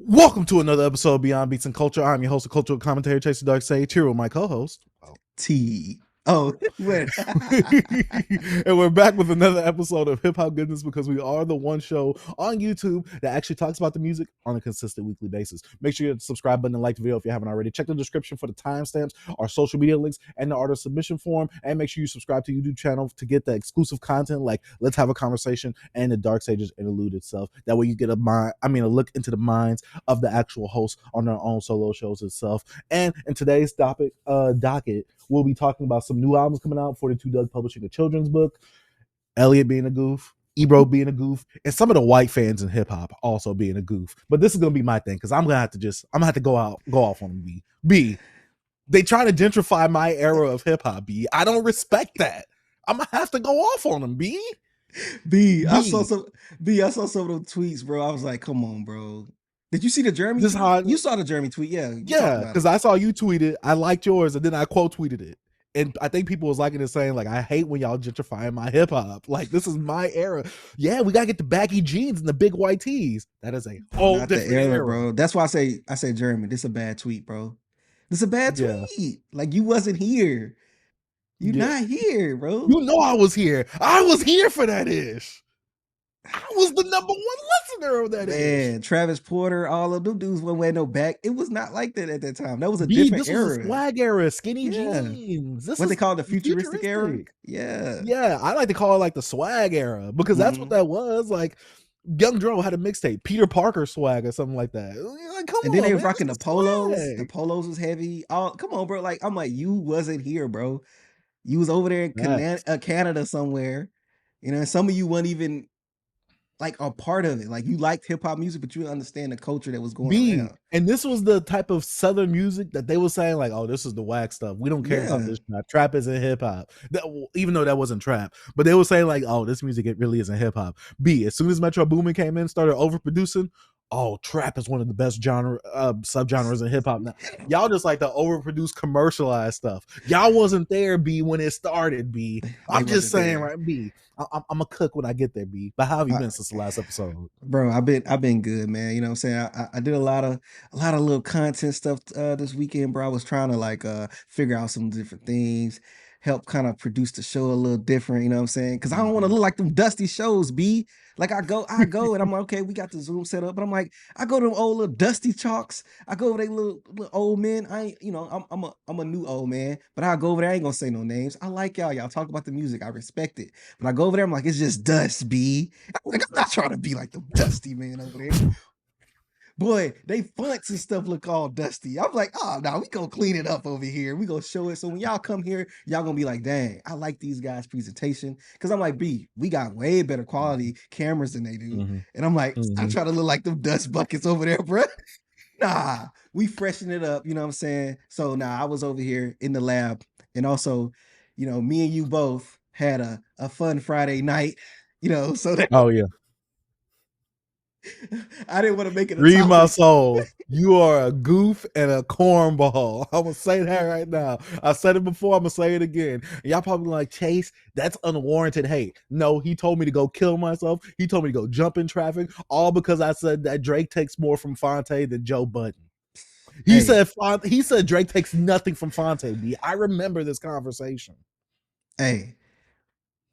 Welcome to another episode of Beyond Beats and Culture. I'm your host of Cultural Commentary, Chase Dark Sage, here with my co-host. T. Oh, wait. And we're back with another episode of Hip Hop Goodness because we are the one show on YouTube that actually talks about the music on a consistent weekly basis. Make sure you hit the subscribe button and like the video if you haven't already. Check the description for the timestamps, our social media links, and the artist submission form. And make sure you subscribe to the YouTube channel to get the exclusive content like Let's Have a Conversation and the Dark Sages interlude itself. That way you get a look into the minds of the actual hosts on their own solo shows itself. And in today's docket, we'll be talking about some new albums coming out. 42 Doug publishing a children's book, Elliott being a goof, Ebro being a goof, and some of the white fans in hip hop also being a goof. But this is gonna be my thing because I'm gonna have to go off on them. B. They try to gentrify my era of hip hop. B. I don't respect that. I'm gonna have to go off on them. I saw some of those tweets, bro. I was like, come on, bro. Did you see the Jeremy tweet? You saw the Jeremy tweet, yeah. Yeah, because I saw you tweet it. I liked yours, and then I quote tweeted it. And I think people was liking it, saying like, I hate when y'all gentrifying my hip hop. Like, this is my era. Yeah, we gotta get the baggy jeans and the big white tees. That is a whole different era, bro. That's why I say Jeremy, this is a bad tweet, bro. This is a bad tweet. Yeah. Like, you wasn't here. You're not here, bro. You know I was here. I was here for that ish. I was the number one listener of that. Man, Travis Porter, all of them dudes wouldn't wear no back. It was not like that at that time. That was a different era. This was a swag era, skinny jeans. This what they call the futuristic era? Yeah. Yeah, I like to call it like the swag era because that's what that was. Like, Young Dro had a mixtape, Peter Parker swag or something like that. Like, come and then they were rocking the polos. The polos was heavy. Oh, come on, bro. Like, I'm like, you wasn't here, bro. You was over there in Canada somewhere. You know, and some of you weren't even like a part of it. Like, you liked hip hop music, but you didn't understand the culture that was going on. And this was the type of Southern music that they were saying, like, oh, this is the whack stuff. We don't care about this trap. Trap isn't hip hop. Even though that wasn't trap. But they were saying, like, oh, this music, it really isn't hip hop. As soon as Metro Boomin came in, started overproducing, oh, trap is one of the best subgenres in hip hop. Now, y'all just like the overproduced, commercialized stuff. Y'all wasn't there, when it started, I'm just saying, right, I'm a cook when I get there, But how have you been since the last episode? Bro, I've been good, man. You know what I'm saying? I did a lot of little content stuff this weekend, bro. I was trying to like figure out some different things, help kind of produce the show a little different, you know what I'm saying? Because I don't want to look like them dusty shows, B. Like I go and I'm like, okay, we got the Zoom set up, but I'm like, I go to them old little dusty chalks. I go over there little old men. I ain't, you know, I'm a new old man, but I go over there, I ain't gonna say no names. I like y'all. Y'all talk about the music. I respect it. But I go over there, I'm like, it's just dust, B. I'm not trying to be like the dusty man over there. Boy, they fonts and stuff look all dusty. I'm like, oh, no, we gonna clean it up over here. We gonna show it. So when y'all come here, y'all gonna be like, dang, I like these guys' presentation. Cause I'm like, B, we got way better quality cameras than they do. Mm-hmm. And I'm like, I try to look like them dust buckets over there, bro. Nah, we freshen it up. You know what I'm saying? So I was over here in the lab. And also, you know, me and you both had a fun Friday night, you know, so that. Oh, yeah. I didn't want to make it Read my soul. You are a goof and a cornball. I'm gonna say that right now. I said it before, I'm gonna say it again. Y'all probably like, Chase, that's unwarranted hate. No, he told me to go kill myself. He told me to go jump in traffic, all because I said that Drake takes more from Fonte than Joe Budden. He said Drake takes nothing from Fonte, B. I remember this conversation. Hey,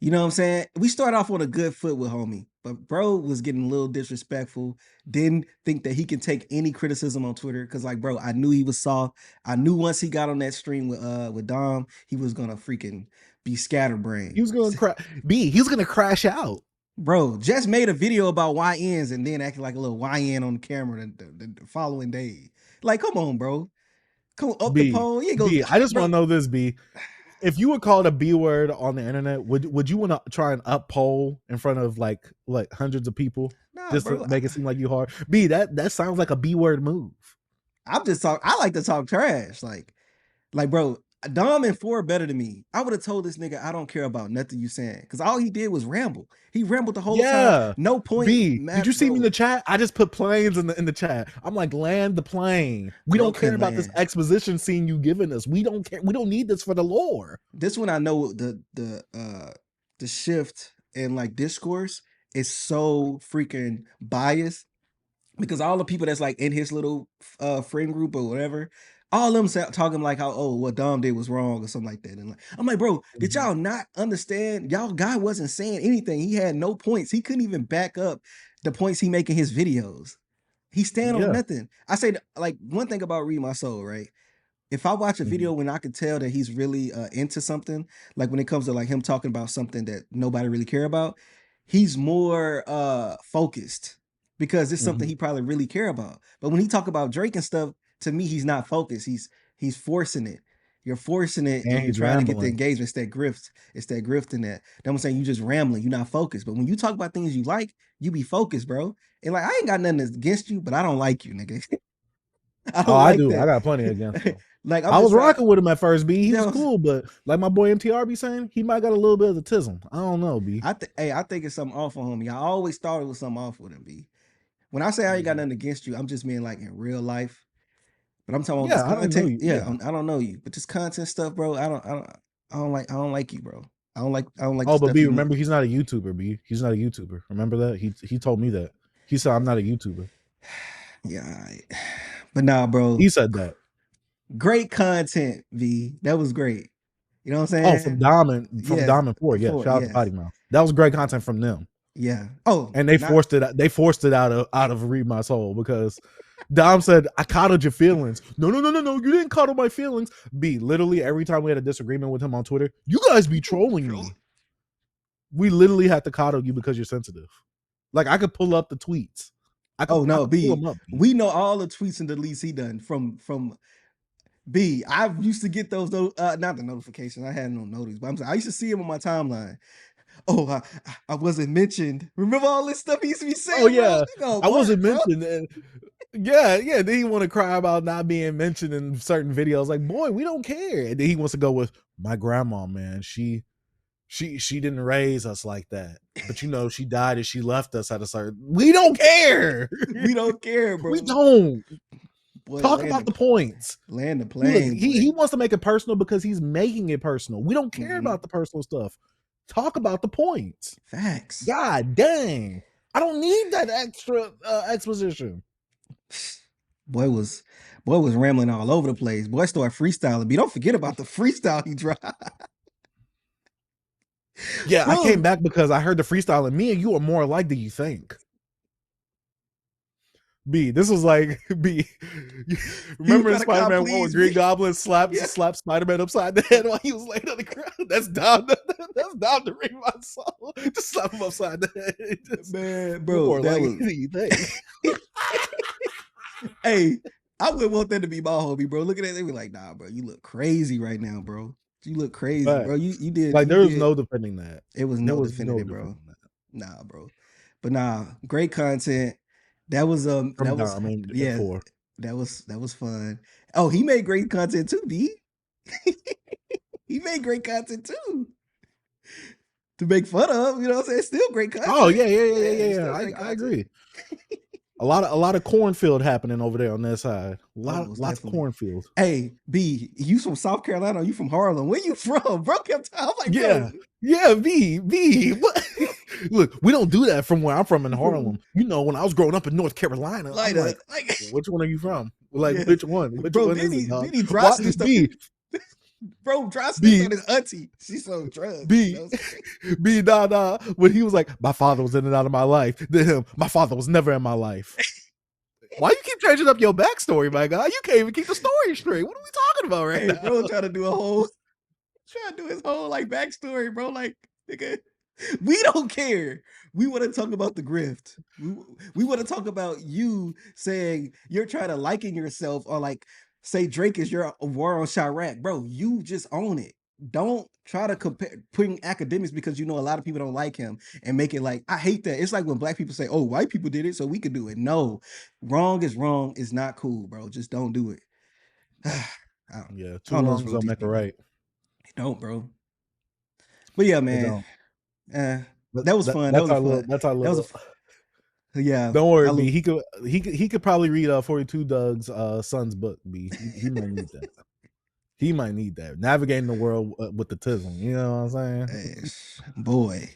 you know what I'm saying? We started off on a good foot with homie, but bro was getting a little disrespectful. Didn't think that he can take any criticism on Twitter. Cause like, bro, I knew he was soft. I knew once he got on that stream with Dom, he was gonna freaking be scatterbrained. He was gonna he was gonna crash out. Bro, just made a video about YNs and then acted like a little YN on the camera the following day. Like, come on, bro. Come up the pole. I just want to know this, B. If you were called a B word on the internet, would you want to try and up poll in front of like hundreds of people just to make it seem like you hard? B, that sounds like a B word move. I like to talk trash. Like bro, Dom and Four better than me. I would have told this nigga I don't care about nothing you saying. Cause all he did was ramble. He rambled the whole time. No point. B, did you see me in the chat? I just put planes in the chat. I'm like, land the plane. We don't care about this exposition scene you giving us. We don't care. We don't need this for the lore. This one I know the shift in like discourse is so freaking biased. because all the people that's like in his little friend group or whatever, all of them talking like how, oh, what Dom did was wrong or something like that. And like, I'm like, bro, did Mhm. y'all not understand? Y'all guy wasn't saying anything. He had no points. He couldn't even back up the points he making his videos. He stand on Yeah. nothing. I say like one thing about Read My Soul, right? If I watch a Mhm. video when I can tell that he's really into something, like when it comes to like him talking about something that nobody really care about, he's more focused because it's something Mhm. he probably really care about. But when he talk about Drake and stuff, to me, he's not focused. He's forcing it. You're forcing it and And you're he's trying to get the rambling. engagement. It's that grift. It's that grift in that. Then I'm saying you just rambling. You're not focused. But when you talk about things you like, you be focused, bro. And like I ain't got nothing against you, but I don't like you, nigga. I Oh, don't I like do. I that. got plenty against him. Like I'm I was just rocking with him at first, B. He you was know, cool, but like my boy MTR be saying, he might got a little bit of the tism. I don't know, B. I think it's something off on him. I always thought it was something off with him, B. When I say I ain't got Mhm. nothing against you, I'm just mean like in real life. But I'm talking about this Yeah, I don't know content. you. Yeah, Yeah. I don't know you, but this content stuff, bro. I don't like you, bro. I don't like the Oh, but stuff B, you move. remember he's not a YouTuber, B. He's not a YouTuber. Remember that? He told me that. He said I'm not a YouTuber. Yeah, but nah, bro. He said that. Great content, V. That was great. You know what I'm Oh, saying? From Yeah, Diamond 4. Yeah. for Shout out to yeah, Potty Mouth. That was great content from them. yeah. Oh, And not they forced it out of Read My Soul because Dom said, I coddled your feelings. No, no, no, no, no. You didn't coddle my feelings. B, literally every time we had a disagreement with him on Twitter, you guys be trolling me. We literally had to coddle you because you're sensitive. Like I could pull up the tweets. Oh I no, could pull B. them up, B. We know all the tweets and deletes he done from B. I used to get those not the notifications. I had no notice, but I'm saying I used to see him on my timeline. Oh, I wasn't mentioned. Remember all this stuff he used to be Oh saying, bro? yeah. You go I wasn't bark, bro. mentioned. And yeah, yeah. Then he want to cry about not being mentioned in certain videos. Like, boy, we don't care. And then he wants to go with my grandma, man. She didn't raise us like that. But you know, she died and she left us at a certain. We don't care. We don't care, We bro. don't Boy, talk about the points. land the Look, plane, boy. he wants to make it personal because he's making it personal. We don't care Mhm. about the personal stuff. Talk about the points. Facts. God dang. I don't need that extra exposition. Boy boy was rambling all over the place. Boy started freestyling. B, don't forget about the freestyle he dropped. Yeah, I came Bro, back because I heard the freestyle, and me and you are more alike than you think. B, this was like B. he was Remember in trying to cop Spider-Man 1 when please, Green B. Goblin slapped Yeah. Spider-Man upside the head while he was laying on the ground? That's down. That's down to Ring My Soul. Just slap him upside the head. Just, Man, we're bro, more that like was than you think. hey, I would want that to be my homie, bro. Look at that. They be like, nah, bro, you look crazy right now, bro. You look crazy, bro. Facts. You Like there was did no defending that. it was There no was defending no it, bro. defending that Nah, bro. But nah, great content. from That was Dom and yeah, four. that was fun. Oh, he made great content too, B. He made great content too. To make fun of, you know what I'm saying? Still great Oh content. yeah, yeah, yeah, yeah, Yeah, yeah, it's yeah. still great I content. agree. A lot of cornfield happening over there on that side. Oh, most Lots of definitely. cornfield. Hey, B, you from South Carolina or you from Harlem? Where you from? Bro kept I'm like, bro, Yeah. Yeah, V. What? Look, we don't do that from where I'm from in you from Harlem. You know, when I was growing up in North Carolina, I'm Lighter. like, Like, which one are you from? Like, yeah. which one? Which Bro, one is it, dog? then he dry Why snitched on B bro, dry snitched B on his auntie. She sold drugs. B That was crazy. B nah. When he was like, my father was in and out of my life. Then him, my father was never in my life. Why you keep changing up your backstory, my guy? You can't even keep the story straight. What are we talking about right Hey, bro, now? trying to do a whole trying to do his whole like backstory, bro. Like, nigga, we don't care. We want to talk about the grift. We want to talk about you saying you're trying to liken yourself or like say Drake is your war on Chirac, bro. You just own it. Don't try to compare putting academics because you know a lot of people don't like him and make it like I hate that. It's like when black people say, "Oh, white people did it, so we could do it." No, wrong is wrong. It's not cool, bro. Just don't do it. Yeah, I two don't know what's wrongs wrong with don't these make a people. right. They don't, bro. But yeah, They man. don't. Eh, that was fun. That That's was a our fun. little. That's our That was a little. yeah. Don't worry, I B. look. He could probably read 42 Doug's son's book, B. He might need that. He might need that. Navigating the world with the tism. You know what I'm saying? Boy,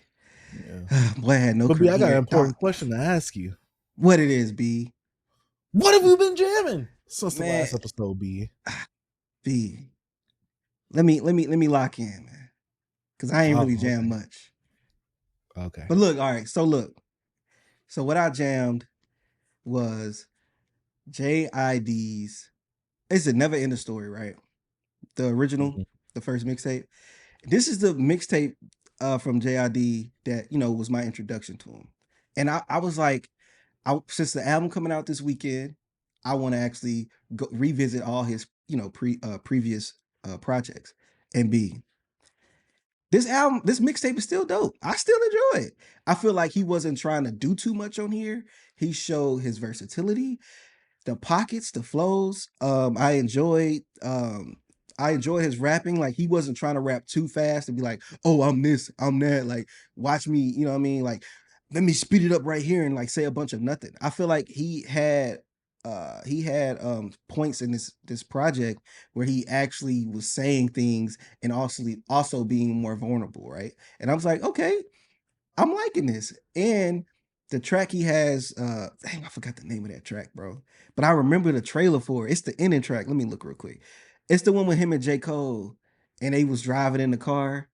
Yeah. boy had no But B, I got an career. important question to ask you. What it is, B? What have we been jamming since the Man, last episode, B? B. Let me lock in, man. Cause I ain't really Oh, jammed okay. much. Okay. But look, all right. So look. So what I jammed was JID's. It's a Never End of Story, right? The original, Mhm. the first mixtape. This is the mixtape from JID that was my introduction to him. And I was like, since the album coming out this weekend, I want to actually go revisit all his previous projects. And B, this album, this mixtape is still dope. I still enjoy it. I feel like he wasn't trying to do too much on here. He showed his versatility, the pockets, the flows. I enjoy his rapping. Like he wasn't trying to rap too fast and be like, oh, I'm this, I'm that. Like, watch me, you know what I mean? Like, let me speed it up right here and like say a bunch of nothing. I feel like he had points in this project where he actually was saying things and also being more vulnerable, right? And I was like, okay, I'm liking this. And the track he has, dang, I forgot the name of that track, bro. But I remember the trailer for it. It's the ending track. Let me look real quick. It's the one with him and J. Cole, and they was driving in the car.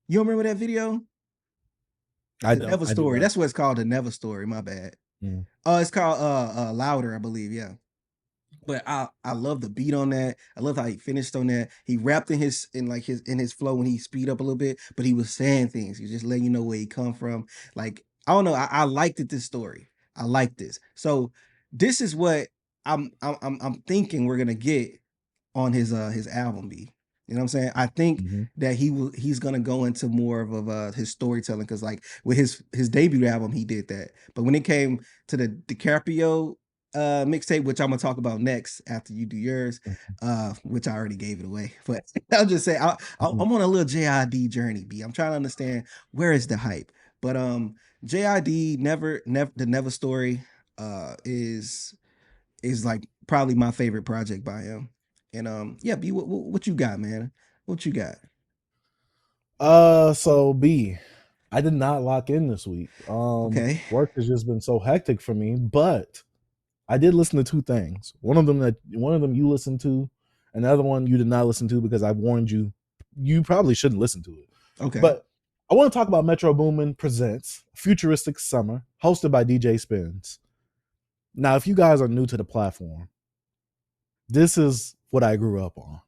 You don't remember that video? I The don't. Never I do Story. not. That's what it's called, the Never Story. My bad. Mm. It's called Louder, I believe. Yeah. But I love the beat on that. I love how he finished on that. He rapped in his flow when he speed up a little bit, but he was saying things. He was just letting you know where he come from. Like I don't know. I liked it. This story. I like this. So this is what I'm thinking we're gonna get on his album B. You know what I'm saying? I think Hmm. that he's gonna go into more of his storytelling because like with his debut album he did that, but when it came to the DiCaprio mixtape, which I'm gonna talk about next after you do yours, which I already gave it away, but I'll just say I'm on a little JID journey. B. I'm trying to understand where is the hype, but JID never the Never Story is like probably my favorite project by him. And yeah, B, what you got, man? What you got? So B, I did not lock in this week. Okay. Work has just been so hectic for me, but I did listen to two things. One of them you listened to, and the other one you did not listen to because I warned you. You probably shouldn't listen to it. Okay. But I want to talk about Metro Boomin presents Futuristic Summer, hosted by DJ Spins. Now, if you guys are new to the platform, this is what I grew up on.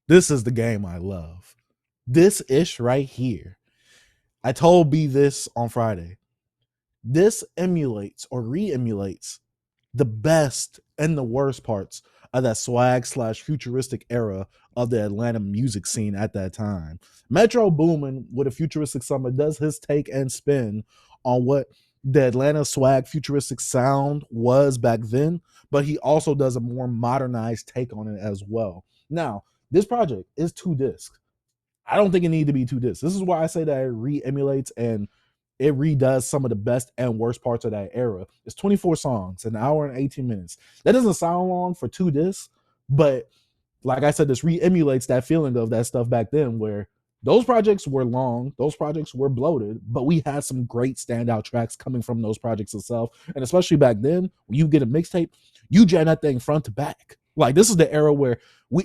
This is the game I love. This ish right here. I told B this on Friday. This emulates or re-emulates the best and the worst parts of that swag slash futuristic era of the Atlanta music scene at that time. Metro Boomin with a futuristic summer does his take and spin on what the Atlanta swag futuristic sound was back then, but he also does a more modernized take on it as well. Now, this project is 2 discs. I don't think it needed to be 2 discs. This is why I say that it re-emulates and it redoes some of the best and worst parts of that era. It's 24 songs, an hour and 18 minutes. That doesn't sound long for 2 discs, but like I said, this re-emulates that feeling of that stuff back then where those projects were long, those projects were bloated, but we had some great standout tracks coming from those projects itself. And especially back then, when you get a mixtape, you jam that thing front to back. Like this is the era where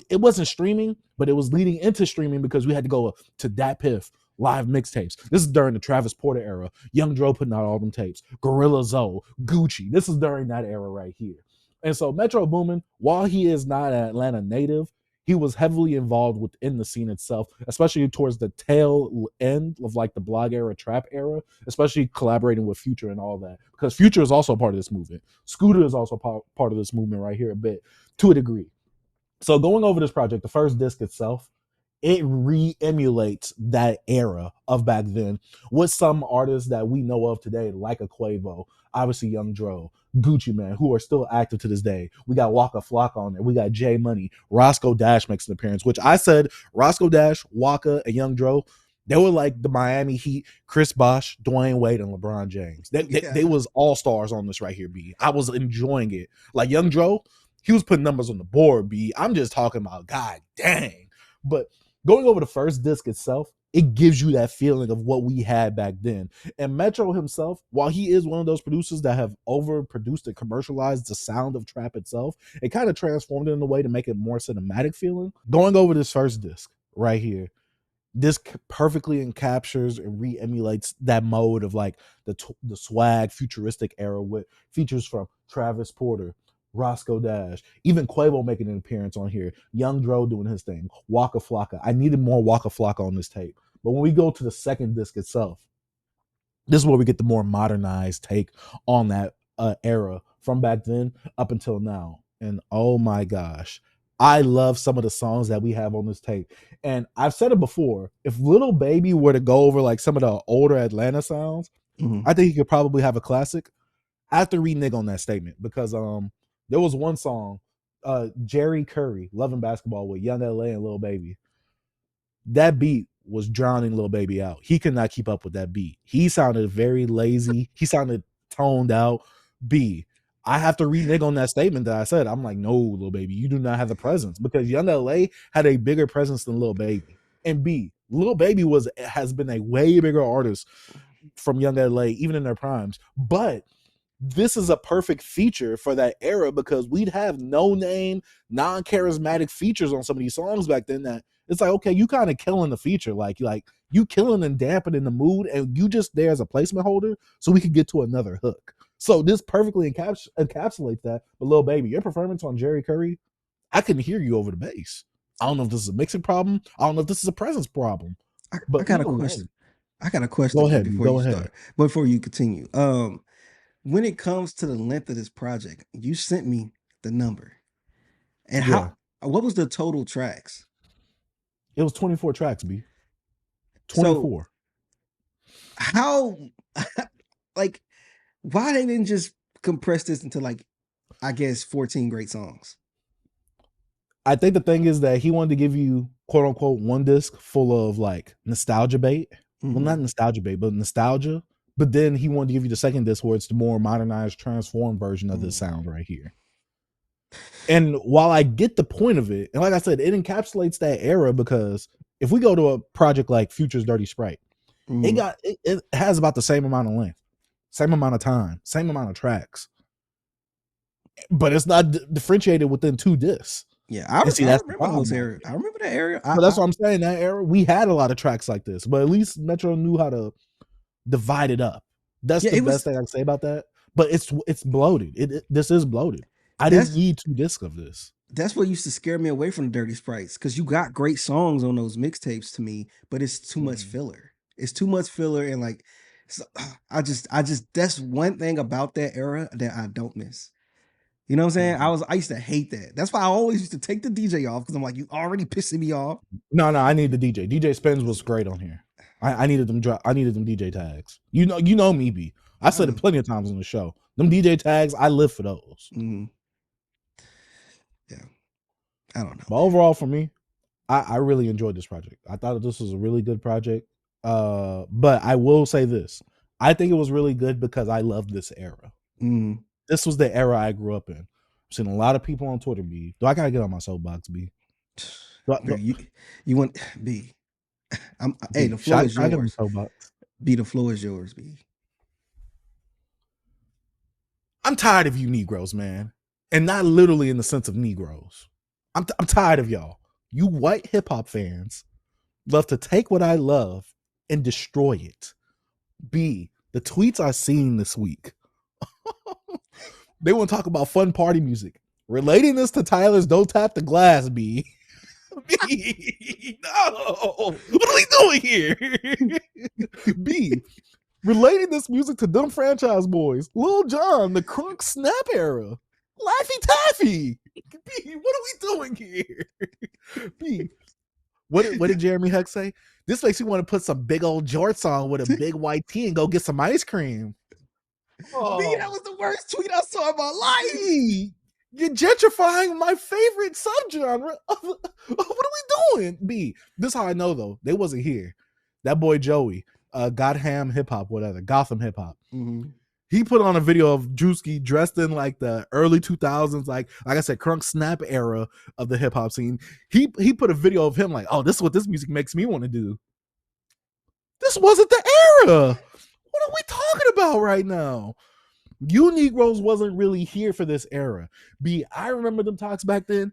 it wasn't streaming, but it was leading into streaming because we had to go to Dat Piff live mixtapes. This is during the Travis Porter era. Young Dro putting out all them tapes. Gorilla Zoe, Gucci. This is during that era right here. And so Metro Boomin, while he is not an Atlanta native, he was heavily involved within the scene itself, especially towards the tail end of like the blog era, trap era, especially collaborating with Future and all that. Because Future is also part of this movement. Scooter is also part of this movement right here a bit, to a degree. So going over this project, the first disc itself, it re-emulates that era of back then with some artists that we know of today, like a Quavo, obviously Young Dro, Gucci Man, who are still active to this day. We got Waka Flocka on there. We got J Money. Roscoe Dash makes an appearance, which I said Roscoe Dash, Waka, and Young Dro, they were like the Miami Heat, Chris Bosh, Dwayne Wade, and LeBron James. They Yeah. was all stars on this right here, B. I was enjoying it. Like Young Dro, he was putting numbers on the board, B. I'm just talking about God dang. But going over the first disc itself, it gives you that feeling of what we had back then. And Metro himself, while he is one of those producers that have overproduced and commercialized the sound of trap itself, it kind of transformed it in a way to make it more cinematic feeling. Going over this first disc right here, this perfectly encaptures and re-emulates that mode of like the swag futuristic era with features from Travis Porter, Roscoe Dash, even Quavo making an appearance on here, Young Dro doing his thing, Waka Flocka. I needed more Waka Flocka on this tape. But when we go to the second disc itself, this is where we get the more modernized take on that era from back then up until now. And oh my gosh, I love some of the songs that we have on this tape. And I've said it before, if Little Baby were to go over like some of the older Atlanta sounds, I think he could probably have a classic. I have to renege on that statement because there was one song, Jerry Curry, Loving Basketball with Young LA and Lil Baby. That beat was drowning Lil Baby out. He could not keep up with that beat. He sounded very lazy. He sounded toned out. B, I have to renege on that statement that I said. I'm like, no, Lil Baby, you do not have the presence because Young LA had a bigger presence than Lil Baby. And B, Lil Baby has been a way bigger artist from Young LA, even in their primes. But this is a perfect feature for that era because we'd have no name, non-charismatic features on some of these songs back then that it's like, okay, you kind of killing the feature. Like you killing and dampening the mood and you just there as a placement holder so we could get to another hook. So this perfectly encapsulates that. But Lil Baby, your performance on Jerry Curry, I couldn't hear you over the bass. I don't know if this is a mixing problem. I don't know if this is a presence problem. I got a question. I got a question Go ahead, before you start. Before you continue. When it comes to the length of this project, you sent me the number. And what was the total tracks? It was 24 tracks, B. 24. So how like why they didn't just compress this into like, I guess 14 great songs? I think the thing is that he wanted to give you quote unquote one disc full of like nostalgia bait. Well, not nostalgia bait, but nostalgia. But then he wanted to give you the second disc where it's the more modernized, transformed version of this sound right here. And while I get the point of it, and like I said, it encapsulates that era because if we go to a project like Future's Dirty Sprite, it has about the same amount of length, same amount of time, same amount of tracks, but it's not differentiated within two discs. Yeah, I remember those areas. I remember that area. But that's what I'm saying. That era, we had a lot of tracks like this, but at least Metro knew how to divide it up. That's the best thing I can say about that. But it's bloated. This is bloated. I didn't need 2 discs of this. That's what used to scare me away from the Dirty Sprites because you got great songs on those mixtapes to me, but it's too much filler. It's too much filler, and like, so, I just that's one thing about that era that I don't miss. You know what I'm saying? I used to hate that. That's why I always used to take the DJ off because I'm like, you already pissing me off. No, I need the DJ. DJ Spins was great on here. I needed them DJ tags. You know me, B. I said it plenty of times on the show. Them DJ tags, I live for those. Yeah. I don't know. But overall, for me, I really enjoyed this project. I thought this was a really good project. But I will say this. I think it was really good because I loved this era. This was the era I grew up in. I've seen a lot of people on Twitter, B. Do I gotta get on my soapbox, B? You want B? Hey, the floor is yours. B, the floor is yours, B. I'm tired of you Negroes, man. And not literally in the sense of Negroes. I'm tired of y'all. You white hip-hop fans love to take what I love and destroy it. B, the tweets I've seen this week. They want to talk about fun party music. Relating this to Tyler's Don't Tap the Glass, B. B, no. What are we doing here? B, relating this music to Dumb Franchise Boys, Lil Jon, the Crunk Snap era, Laffy Taffy. B, what are we doing here? B, what did Jeremy Heck say? This makes me want to put some big old jorts on with a big white tee and go get some ice cream. Oh. B, that was the worst tweet I saw in my life. You're gentrifying my favorite subgenre. What are we doing? B, this is how I know though. They wasn't here. That boy Joey, Gotham hip hop, whatever, Gotham hip hop. He put on a video of Drewski dressed in like the early 2000s, like I said, Crunk Snap era of the hip hop scene. He put a video of him like, oh, this is what this music makes me want to do. This wasn't the era. What are we talking about right now? You Negroes wasn't really here for this era. B, I remember them talks back then.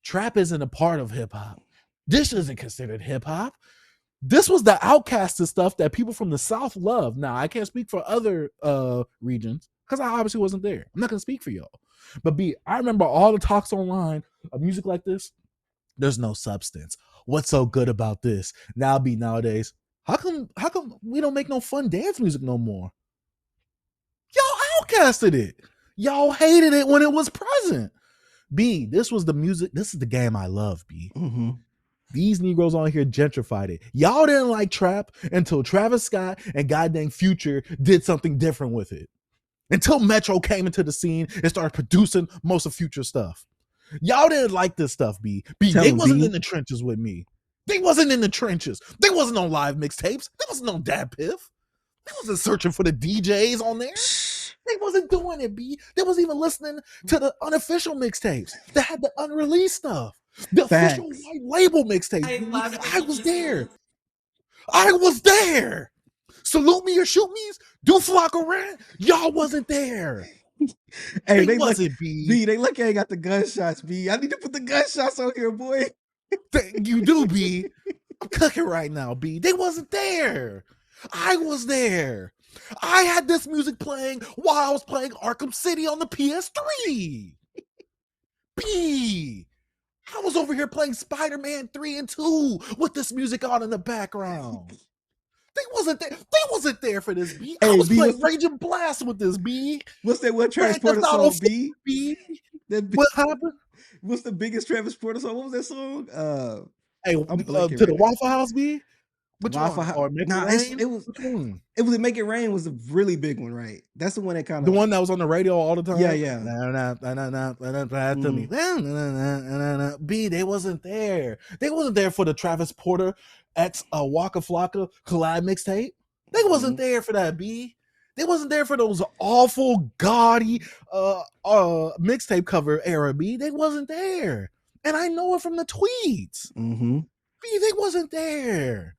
Trap isn't a part of hip hop. This isn't considered hip hop. This was the outcasted stuff that people from the South love. Now, I can't speak for other regions because I obviously wasn't there. I'm not going to speak for y'all. But B, I remember all the talks online of music like this. There's no substance. What's so good about this? Now, B, nowadays, how come we don't make no fun dance music no more? Y'all outcasted it. Y'all hated it when it was present. B, this was the music. This is the game I love, B. Mm-hmm. These Negroes on here gentrified it. Y'all didn't like trap until Travis Scott and goddamn Future did something different with it. Until Metro came into the scene and started producing most of Future stuff. Y'all didn't like this stuff, B. They wasn't in the trenches with me. They wasn't in the trenches. They wasn't on live mixtapes. There wasn't no Dad Piff. They wasn't searching for the DJs on there. They wasn't doing it, B. They wasn't even listening to the unofficial mixtapes. They had the unreleased stuff. The official white label mixtape. I was there. I was there. Salute Me or Shoot Me's, Do Flock Around. Y'all wasn't there. Hey, they wasn't, B. They lucky I got the gunshots, B. I need to put the gunshots on here, boy. You do, B. I'm cooking right now, B. They wasn't there. I was there. I had this music playing while I was playing Arkham City on the PS3. B. I was over here playing Spider-Man 3 and 2 with this music on in the background. They wasn't there. They wasn't there for this, B. I was playing Raging Blast with this, B. What's that one Transporter song, B? What happened? What's the biggest Transporter song? What was that song? To the Waffle House, B? Which Waffle one? Or Make It Rain? It was Make It Rain was a really big one, right? That's the one that kind of the one that was on the radio all the time. Yeah. To me. B, they wasn't there. They wasn't there for the Travis Porter X Waka Flocka collab mixtape. They wasn't there for that, B. They wasn't there for those awful gaudy mixtape cover era, B. They wasn't there. And I know it from the tweets. Mm-hmm. B, they wasn't there.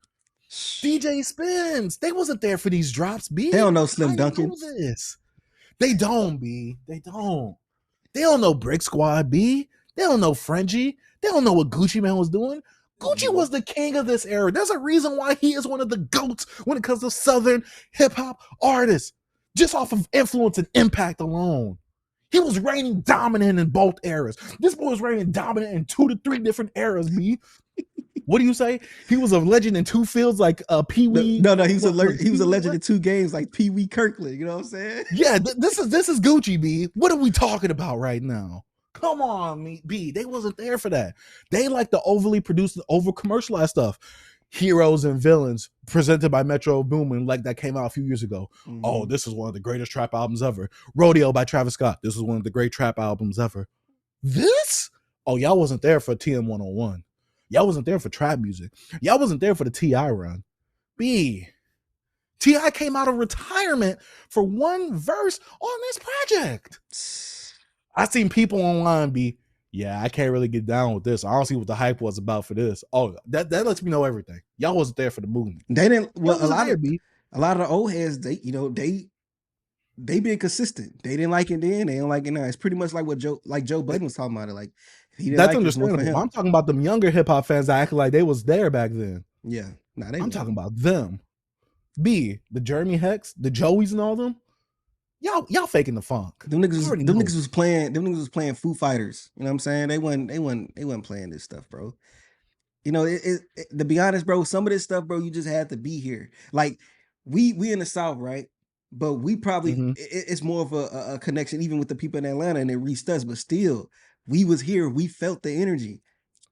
DJ Spins, they wasn't there for these drops, B. They don't know Slim Duncan. This. They don't, B. They don't. They don't know Brick Squad, B. They don't know Frenchie. They don't know what Gucci Mane was doing. Gucci was the king of this era. There's a reason why he is one of the GOATs when it comes to Southern hip-hop artists, just off of influence and impact alone. He was reigning dominant in both eras. This boy was reigning dominant in 2 to 3 different eras, B. What do you say? He was a legend in 2 fields like Pee Wee. No, he was a legend in 2 games like Pee Wee Kirkland. You know what I'm saying? Yeah, this is Gucci, B. What are we talking about right now? Come on, B. They wasn't there for that. They like the overly produced, over commercialized stuff. Heroes and Villains presented by Metro Boomin, like that came out a few years ago. Mm-hmm. Oh, this is one of the greatest trap albums ever. Rodeo by Travis Scott. This is one of the great trap albums ever. This? Oh, y'all wasn't there for TM 101. Y'all wasn't there for trap music. Y'all wasn't there for the T.I. run. B. T.I. came out of retirement for one verse on this project. I seen people online be, yeah, I can't really get down with this. I don't see what the hype was about for this. Oh, that lets me know everything. Y'all wasn't there for the movement. They didn't. Well, a lot of the old heads, they being consistent. They didn't like it then. They don't like it now. It's pretty much like what Joe Budden was talking about. It like that's understandable. I'm talking about them younger hip hop fans that acted like they was there back then. Yeah, I'm talking about them. B, the Jeremy Hex, the Joeys, and all them. Y'all faking the funk. Them niggas was playing Foo Fighters. You know what I'm saying? They wasn't playing this stuff, bro. You know, to be honest, bro, some of this stuff, bro, you just had to be here. Like we in the South, right? But we probably it's more of a connection even with the people in Atlanta, and it reached us. But still, we was here. We felt the energy.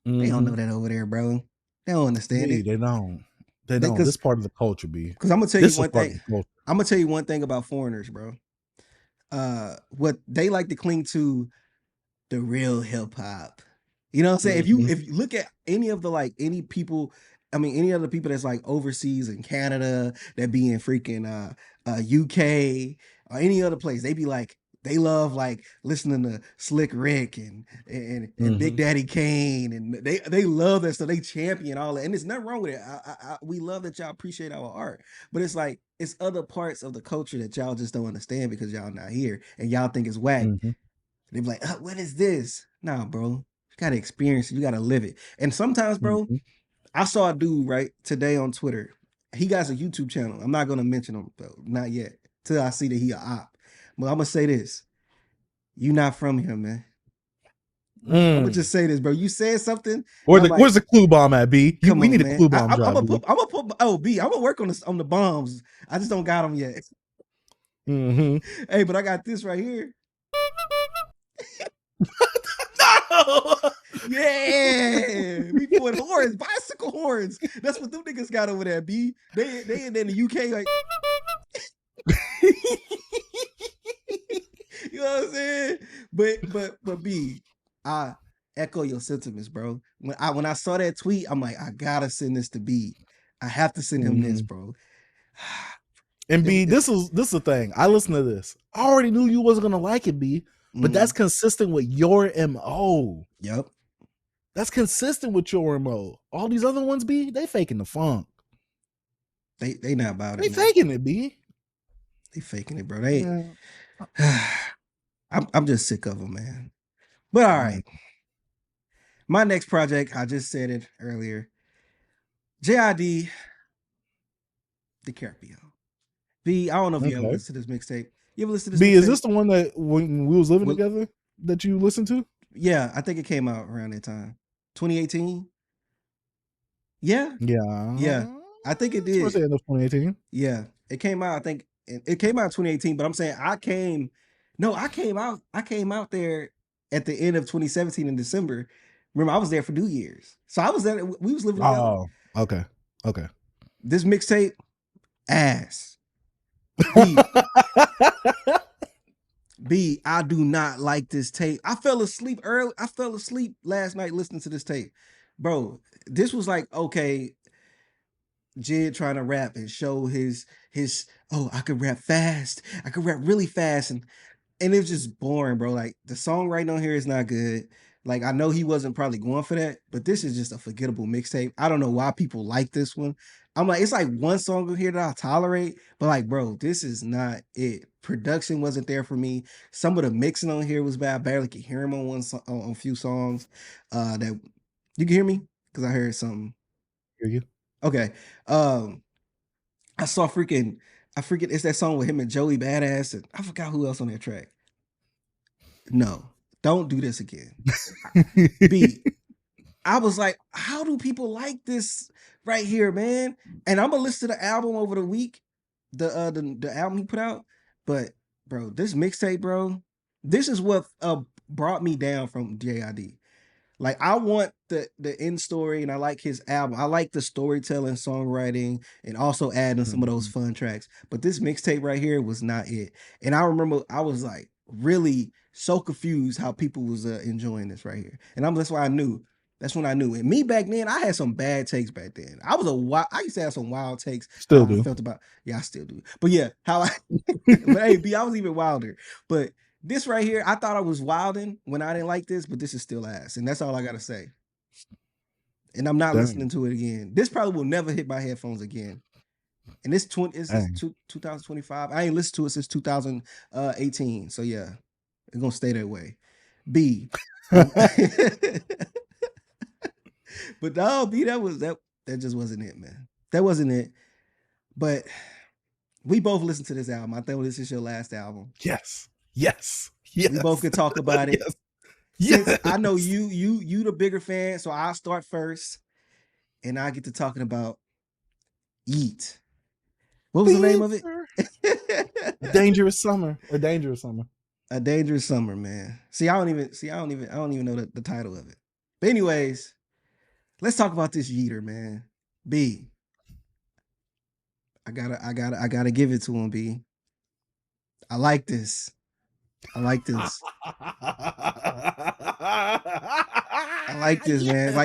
They don't know that over there, bro. They don't understand it. They don't. They don't. This part of the culture, B. Because I'm gonna tell you one thing. I'm gonna tell you one thing about foreigners, bro. What they like to cling to, the real hip hop. You know what I'm saying? If you look at any of the any people, I mean any other people that's like overseas in Canada that be in freaking UK or any other place, they be like they love like listening to Slick Rick and Big Daddy Kane, and they love that stuff. They champion all that, and there's nothing wrong with it. We love that y'all appreciate our art, but it's like it's other parts of the culture that y'all just don't understand because y'all not here and y'all think it's whack. They be like, what is this? Nah, bro, you gotta experience it. You gotta live it. And sometimes, bro, I saw a dude right today on Twitter. He got a YouTube channel. I'm not gonna mention him though, not yet, till I see that he a op. But I'm gonna say this: you not from here, man. I'm gonna just say this, bro. You said something. Where's the clue bomb at, B? Come We on, need a man. clue bomb I'm drop. gonna put. Oh, B. I'm gonna work on the bombs. I just don't got them yet. Hey, but I got this right here. No. Yeah, we put horns, bicycle horns. That's what them niggas got over there, B. They in the UK like. You know what I'm saying? But B, I echo your sentiments, bro. When I saw that tweet, I'm like, I gotta send this to B. I have to send him this, bro. And B, this is the thing. I listened to this. I already knew you wasn't gonna like it, B. But that's consistent with your MO. Yep. That's consistent with your MO. All these other ones, B, they faking the funk. They not about it. They faking it, B. They faking it, bro. I'm just sick of them, man. But all right. My next project, I just said it earlier. JID DiCaprio. B, I don't know if you ever listened to this mixtape. You ever listen to this B, mixtape? is this the one that when we was living together that you listened to? Yeah, I think it came out around that time. 2018? Yeah. Yeah. I think it did. Towards the end of 2018. Yeah. It came out, I think it came out in 2018, but I'm saying I came out there at the end of 2017 in December. Remember, I was there for New Year's. So I was there, we was living together. Oh, okay. This mixtape, ass. B, I do not like this tape. I fell asleep early. I fell asleep last night listening to this tape. Bro, this was like, okay, Jid trying to rap and show his I could rap fast. I could rap really fast. And it was just boring, bro. Like the songwriting on here is not good. Like I know he wasn't probably going for that, but this is just a forgettable mixtape. I don't know why people like this one. I'm like, it's like one song on here that I tolerate, but like, bro, this is not it. Production wasn't there for me. Some of the mixing on here was bad. I barely could hear him on on a few songs. That you can hear me because I heard something. Hear you? Okay. I forget it's that song with him and Joey Badass, and I forgot who else on that track. No, don't do this again. B, I was like, how do people like this right here, man? And I'm gonna listen to the album over the week, the album he put out. But bro, this mixtape, bro, this is what brought me down from JID. Like I want the end story, and I like his album. I like the storytelling, songwriting, and also adding some of those fun tracks. But this mixtape right here was not it. And I remember I was like really so confused how people was enjoying this right here. And that's why I knew. That's when I knew. And me back then, I had some bad takes back then. I used to have some wild takes. Still do. I felt about. Yeah, I still do. But yeah, but hey, B, I was even wilder. But this right here, I thought I was wilding when I didn't like this, but this is still ass. And that's all I got to say. And I'm not listening to it again. This probably will never hit my headphones again. And this is 2025. I ain't listened to it since 2018. So yeah, it's going to stay that way. B. But no, B, that just wasn't it, man. That wasn't it. But we both listened to this album. I think this is your last album. Yes. We both could talk about it. Yes. Since I know you the bigger fan, so I'll start first, and I get to talking about Yeat. What was the name of it? A Dangerous Summer. A Dangerous Summer, man. See, I don't even know the title of it. But anyways, let's talk about this Yeater, man. B. I gotta give it to him, B. I like this. I like this, man.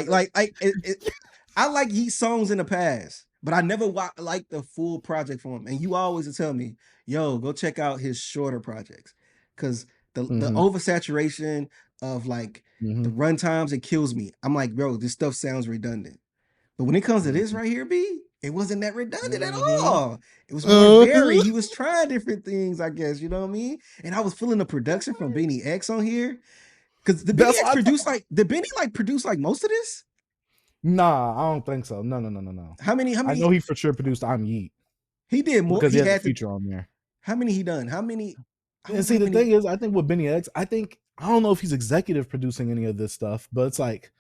I like Yeat songs in the past, but I never liked the full project from him. And you always tell me, yo, go check out his shorter projects. because the Mm-hmm. oversaturation of like Mm-hmm. the run times, it kills me. I'm like, bro, this stuff sounds redundant. But when it comes to this right here, B, it wasn't that redundant at Mm-hmm. all. It was more Uh-huh. varied. He was trying different things, I guess. You know what I mean? And I was feeling the production from Benny X on here. Because the Benny That's X what produced like did Benny like produce like most of this? nah, I don't think so. No, no, no, no, no. How many? How I many? know he for sure produced I'm Yeat He did more. because he He has a had to. feature on there. How many he done? How many? I And don't know see, how the many. thing is, I think with Benny X, I don't know if he's executive producing any of this stuff, but it's like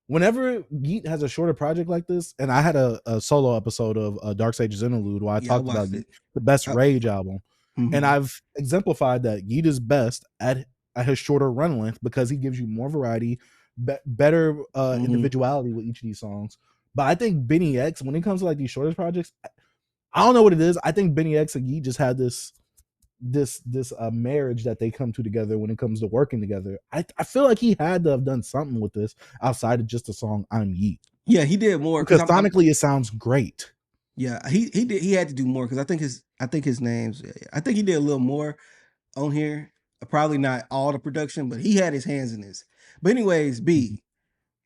whenever Yeat has a shorter project like this, and I had a solo episode of Dark Sages Interlude where I Yeah, I talked about watched Yeat, it. the best Uh, Rage album, and mhm, I've exemplified that Yeat is best at his shorter run length because he gives you more variety, better mhm. individuality with each of these songs. But I think Benny X, when it comes to like these shorter projects, I don't know what it is. I think Benny X and Yeat just had this marriage that they come to together when it comes to working together. I feel like he had to have done something with this outside of just the song I'm Yeat. Yeah, he did more because Because I'm. sonically it sounds great. Yeah, he did. He had to do more because I think his names. I think he did a little more on here. Probably not all the production, but he had his hands in this. But anyways, Mhm. B,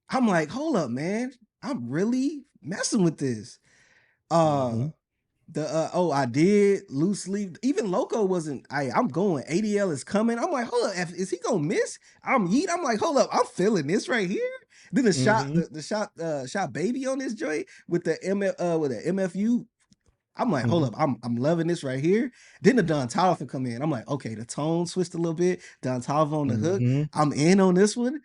I'm like, hold up, man. I'm really messing with this. Uh Mhm. the oh, I did loose leaf. Even Loco wasn't. I'm going. ADL is coming. I'm like, hold up, is he gonna miss? I'm Yeat. I'm like, hold up, I'm feeling this right here. Then Mhm. the shot baby on this joint with the with the MFU. I'm like, hold Mhm. up, I'm loving this right here. Then the Don Toliver come in. I'm like, okay, the tone switched a little bit. Don Toliver on the hook. Mhm. I'm in on this one.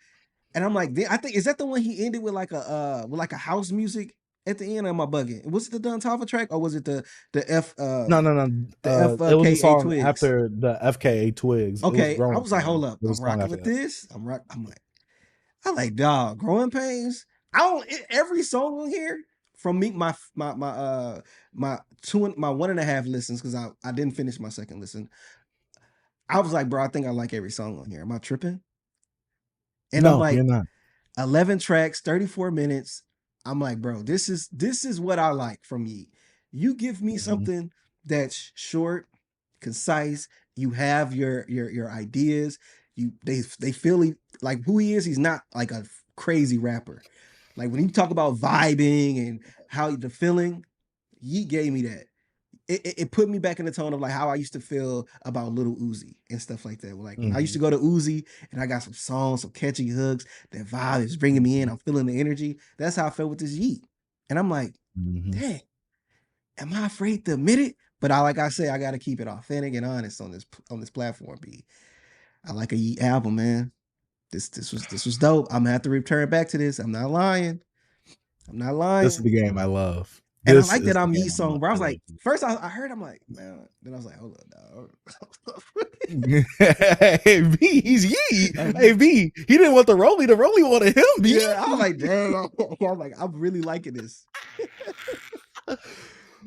And I'm like, I think is that the one he ended with like a house music at the end? Or am I bugging? Was it the Don Toliver track or was it the No, no, no. It was a FKA song Twigs? after the FKA Twigs. It was Okay, I Growing was like, hold Pains. up, It was I'm a song rocking after with that. this. I'm like, dog, growing pains. I don't every song on here from me, my my 1.5 listens, because I didn't finish my second listen. I was like, bro, I think I like every song on here. Am I tripping? And I'm No, you're like, not. 11 tracks, 34 minutes. I'm like, bro, this is what I like from Yeat. You give me Mhm. something that's short, concise. You have your ideas. They feel like who he is. He's not like a crazy rapper. Like when you talk about vibing and how the feeling, Yeat gave me that. It put me back in the tone of like how I used to feel about Little Uzi and stuff like that. Like when I used to Mhm. go to Uzi and I got some songs, some catchy hooks, that vibe is bringing me in. Mhm. I'm feeling the energy. That's how I felt with this Yeat. And I'm like, Mhm. dang, am I afraid to admit it? But like I say, I got to keep it authentic and honest on this platform. B, I like a Yeat album, man. This was dope. I'm gonna have to return back to this. I'm not lying. I'm not This is lying. the game I love. And I This like is that the I'm game Yeat song, bro. I I was love. like, first I heard, I'm like, man. Then I was like, hold up, Hey B, he's Yeet. dog. Hey B, he didn't want the Rolly. The Rolly wanted him. B. Yeah, I was like, dang. I'm like, I'm really liking this.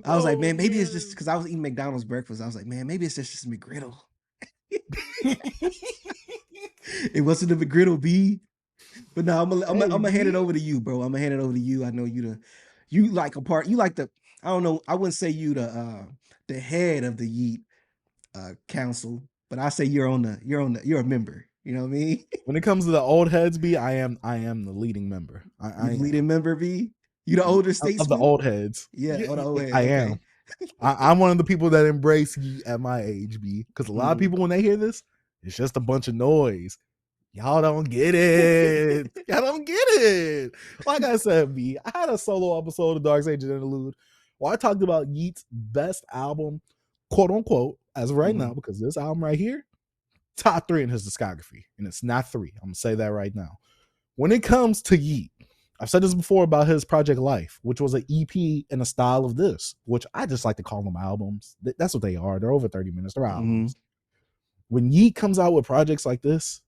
I was like, Oh man, maybe it's just man. because I was eating McDonald's breakfast. I was like, man, maybe it's just McGriddle. It wasn't a McGriddle B. But no, Hey I'm gonna hand it B. over to you, bro. I'm gonna hand it over to you. I know you like a part. You like the. I don't know. I wouldn't say you the head of the Yeet council, but I say you're a member. You know what I mean? When it comes to the old heads, B, I am the leading member. I You the am. leading member, B. You the older Of the statesman. old heads. Yeah. Yeah, Oh, the old heads. I Okay. am. I'm one of the people that embrace Yeet at my age, B. Because a lot of Mhm. people when they hear this, it's just a bunch of noise. Y'all don't get it. Y'all don't get it. Like I said, B, I had a solo episode of Dark Sages Interlude where I talked about Yeat's best album, quote unquote, as of right now, Mhm. because this album right here, top 3 in his discography. And it's not 3. I'm gonna say that right now. When it comes to Yeat, I've said this before about his Project Life, which was an EP in a style of this, which I just like to call them albums. That's what they are. They're over 30 minutes. They're Mhm. albums. When Yeat comes out with projects like this,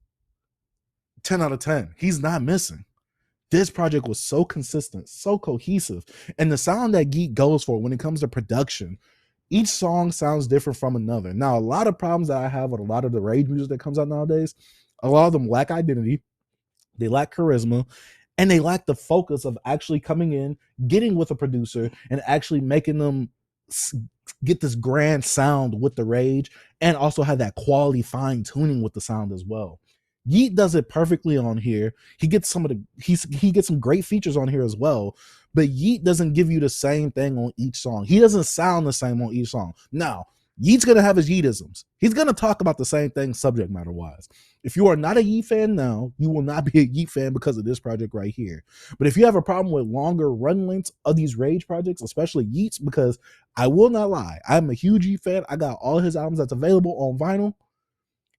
10 out of 10. He's not missing. This project was so consistent, so cohesive. And the sound that Geek goes for when it comes to production, each song sounds different from another. Now, a lot of problems that I have with a lot of the rage music that comes out nowadays, a lot of them lack identity, they lack charisma, and they lack the focus of actually coming in, getting with a producer, and actually making them get this grand sound with the rage and also have that quality fine tuning with the sound as well. Yeat does it perfectly on here. He gets he gets some great features on here as well, but Yeat doesn't give you the same thing on each song. He doesn't sound the same on each song. Now, Yeat's gonna have his Yeatisms. He's gonna talk about the same thing subject matter wise. If you are not a Yeat fan now, you will not be a Yeat fan because of this project right here. But if you have a problem with longer run lengths of these Rage projects, especially Yeats, because I will not lie, I'm a huge Yeat fan. I got all his albums that's available on vinyl.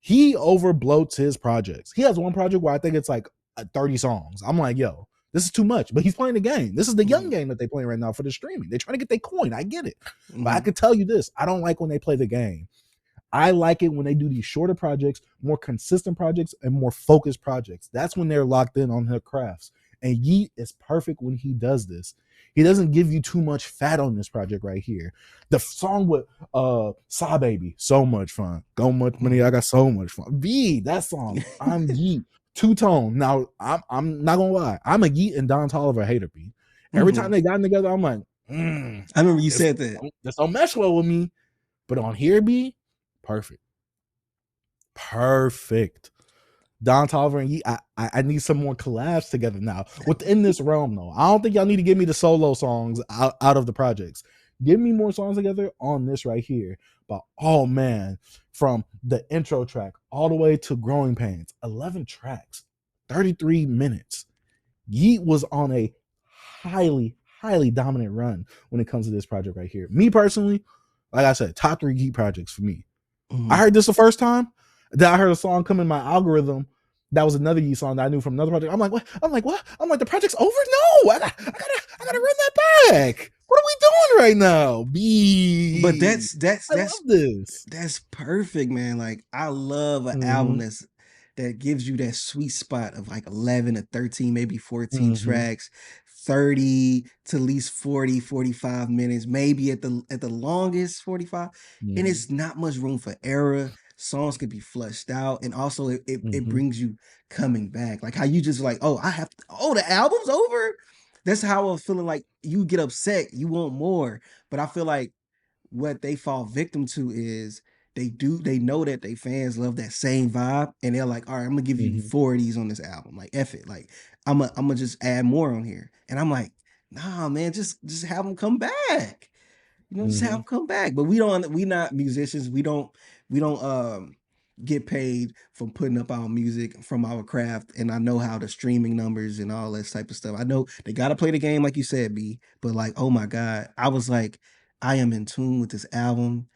He overbloats his projects. He has one project where I think it's like 30 songs. I'm like, yo, this is too much. But he's playing the game. This is the young game that they're playing right now for the streaming. They're trying to get their coin. I get it. But I can tell you this, I don't like when they play the game. I like it when they do these shorter projects, more consistent projects, and more focused projects. That's when they're locked in on their crafts. And Yeat is perfect when he does this. He doesn't give you too much fat on this project right here. The song with Saw Baby, so much fun. Go much money, I got so much fun. B, that song, I'm Yeat. Two-tone. Now, I'm not gonna lie, I'm a Yeat and Don Toliver hater, B. Every time they got together, I'm like, I remember you said that. This don't mesh well with me. But on here, B, perfect. Don Toliver and Yeat, I need some more collabs together now within this realm, though. I don't think y'all need to give me the solo songs out of the projects. Give me more songs together on this right here. But oh man, from the intro track all the way to Growing Pains, 11 tracks, 33 minutes. Yeat was on a highly dominant run when it comes to this project right here. Me personally, like I said, top 3 Yeat projects for me. I heard this the first time that I heard a song come in my algorithm. That was another Yeat song that I knew from another project. I'm like, what? I'm like, the project's over? No, I gotta run that back. What are we doing right now? But I love this. That's perfect, man. Like I love an album that gives you that sweet spot of like 11 to 13, maybe 14 tracks, 30 to at least 40, 45 minutes, maybe at the longest 45. And it's not much room for error. Songs can be flushed out, and also it brings you coming back. Like how you just like, the album's over. That's how I was feeling. Like you get upset, you want more. But I feel like what they fall victim to is they know that they fans love that same vibe, and they're like, all right, I'm gonna give you 4 of these on this album. Like F it. Like I'm gonna just add more on here. And I'm like, nah, man, just have them come back. You know, just have them come back. But we not musicians. We don't get paid for putting up our music from our craft. And I know how the streaming numbers and all that type of stuff. I know they gotta play the game, like you said, B. But like, oh my God, I was like, I am in tune with this album.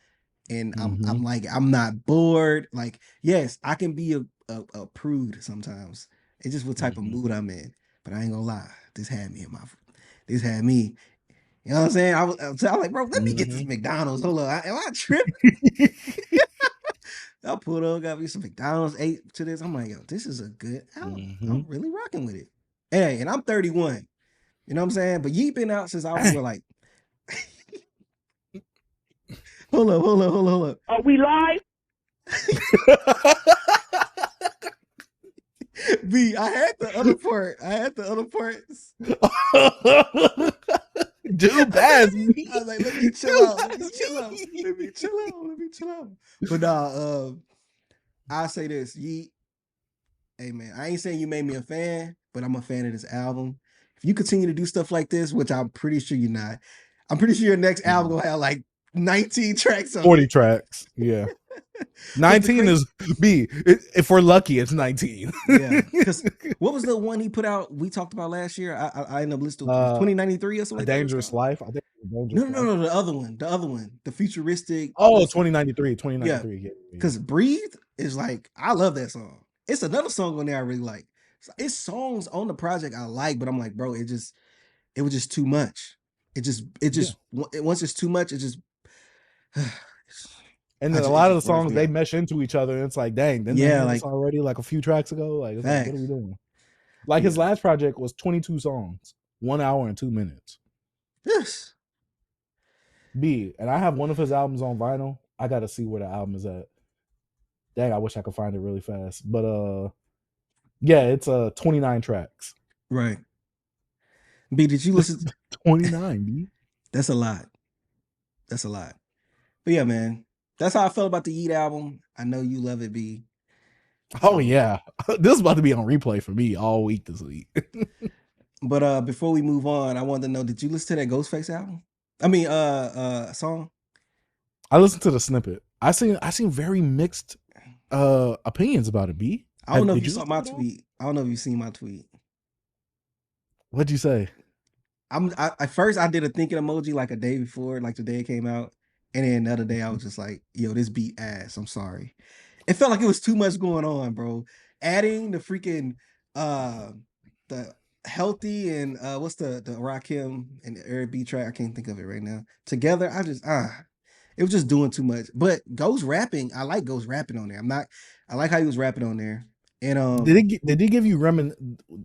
And I'm like, I'm not bored. Like, yes, I can be a prude sometimes. It's just what type of mood I'm in. But I ain't gonna lie, this had me. You know what I'm saying? I was like, bro, let me get this McDonald's. Hold on, am I tripping? I pulled up, got me some McDonald's, ate to this. I'm like, yo, this is a good album. I'm really rocking with it. Hey, and I'm 31. You know what I'm saying? But Yeat been out since I was like, hold up. Are we live? B, I had the other parts. Dude, pass me. I was like, let me chill out. But nah, I'll say this, Yeat. Hey man, I ain't saying you made me a fan, but I'm a fan of this album. If you continue to do stuff like this, which I'm pretty sure you're not, I'm pretty sure your next album will have like 19 tracks on 40 tracks. Yeah. 19 is B. If we're lucky, it's 19. Yeah. Because what was the one he put out we talked about last year? I ended up listening to 2093 or something. A Dangerous Life. I think No, the other one. The Futuristic. Oh, 2093. Yeah. Because Breathe is like, I love that song. It's another song on there I really like. It's songs on the project I like, but I'm like, bro, it was just too much. Once it's too much, it just and then a lot of the songs they mesh into each other, and it's like, dang, didn't they have this already like a few tracks ago? Like, it's like, what are we doing? Like his last project was 22 songs, 1 hour and 2 minutes. Yes. B, and I have one of his albums on vinyl. I gotta see where the album is at. Dang, I wish I could find it really fast. But yeah, it's 29 tracks. Right. B, did you listen? 29, B. That's a lot. But yeah, man, that's how I felt about the Yeat album. I know you love it, B. Oh So, yeah, this is about to be on replay for me all week this week. but before we move on, I wanted to know: did you listen to that Ghostface album? I mean, song. I listened to the snippet. I seen very mixed opinions about it. B, I don't know if did you you saw listen my at all? tweet. I don't know if you seen my tweet. What'd you say? At first I did a thinking emoji like a day before, like the day it came out, and then another day I was just like, "Yo, this beat ass." I'm sorry. It felt like it was too much going on, bro. Adding the freaking uh the healthy and what's the Rakim and Eric B track? I can't think of it right now. Together, I just it was just doing too much. But Ghost rapping, I like Ghost rapping on there. I like how he was rapping on there. And Did he give you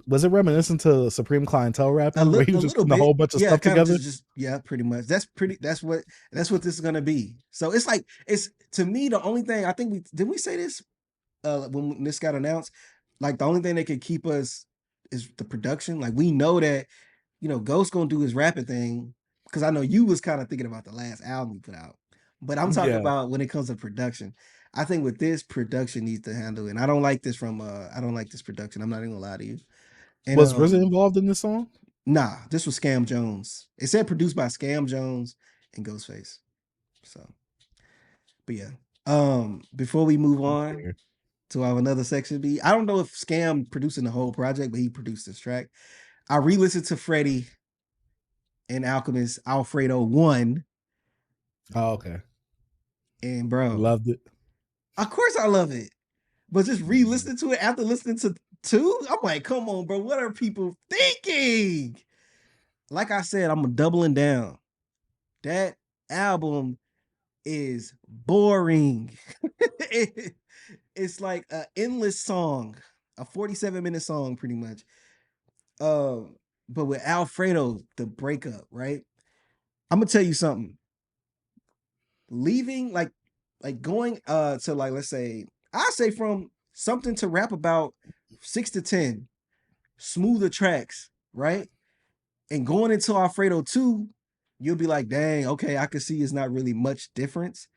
was it reminiscent to Supreme Clientele rapping where he A was just little putting a bit, whole bunch of yeah, stuff kind of together? just yeah, pretty much. That's what this is gonna be. So it's like it's to me the only thing I think we say this when this got announced, like the only thing that could keep us is the production. Like we know that Ghost gonna do his rapping thing because I know you was kind of thinking about the last album he put out, but I'm talking Yeah. about when it comes to production. I think with this production needs to handle it. And I don't like this from I don't like this production. I'm not even gonna lie to you. And Was RZA involved in this song? nah, this was Scam Jones. It said produced by Scam Jones and Ghostface. So, but yeah. Before we move on to our another section B, I don't know if Scam producing the whole project, but he produced this track. I re-listened to Freddie and Alchemist Alfredo 1, Oh, okay. and bro, Loved it. of course I love it. But just Mhm. re-listening to it after listening to 2, I'm like, come on, bro, what are people thinking? Like I said, I'm doubling down. That album is boring. It's like an endless song, a 47-minute song, pretty much. Um, but with Alfredo, the breakup, right? I'm gonna tell you something. Leaving, like going to like let's say, I say from something to rap about 6 to 10 smoother tracks, right? And going into Alfredo 2, you'll be like, dang, okay, I can see it's not really much difference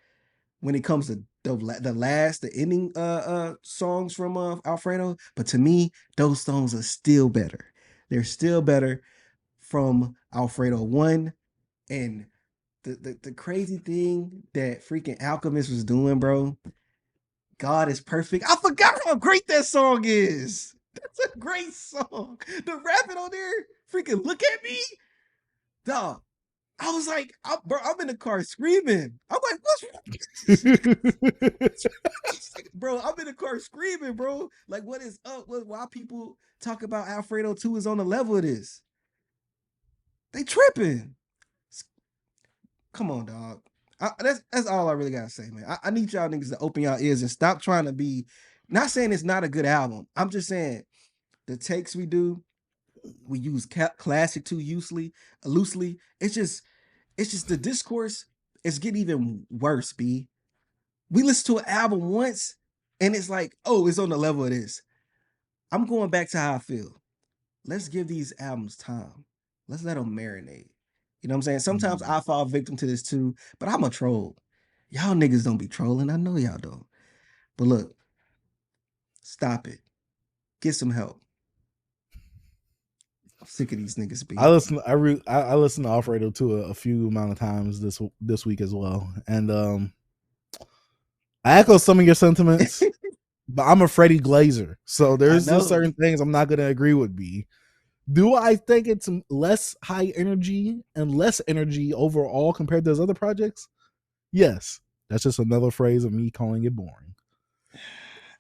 when it comes to the ending songs from Alfredo. But to me, those songs are still better. They're still better from Alfredo 1. And the crazy thing that freaking Alchemist was doing, bro. God is perfect. I forgot how great that song is. That's a great song. The rapping on there, freaking look at me, dog. I was like, bro, I'm in the car screaming. I'm like, what's wrong? Bro, I'm in the car screaming, bro. Like, what is up? Why people talk about Alfredo 2 is on the level of this? They tripping. Come on, dog. That's all I really gotta say, man. I need y'all niggas to open y'all ears and stop trying to be. Not saying it's not a good album. I'm just saying the takes we use classic too loosely. It's just the discourse is getting even worse. B. We listen to an album once, and it's like, oh, it's on the level of this. I'm going back to how I feel. Let's give these albums time. Let's let them marinate. You know what I'm saying? Sometimes Mhm. I fall victim to this too, but I'm a troll. Y'all niggas don't be trolling. I know y'all don't. But look, stop it. Get some help. I'm sick of these niggas I be. listened. I listened to Alfredo too a few amount of times this week as well, and I echo some of your sentiments. But I'm a Freddie Glazer, so I there's just know. certain things I'm not gonna agree with. B. Do I think it's less high energy and less energy overall compared to his other projects? Yes. That's just another phrase of me calling it boring.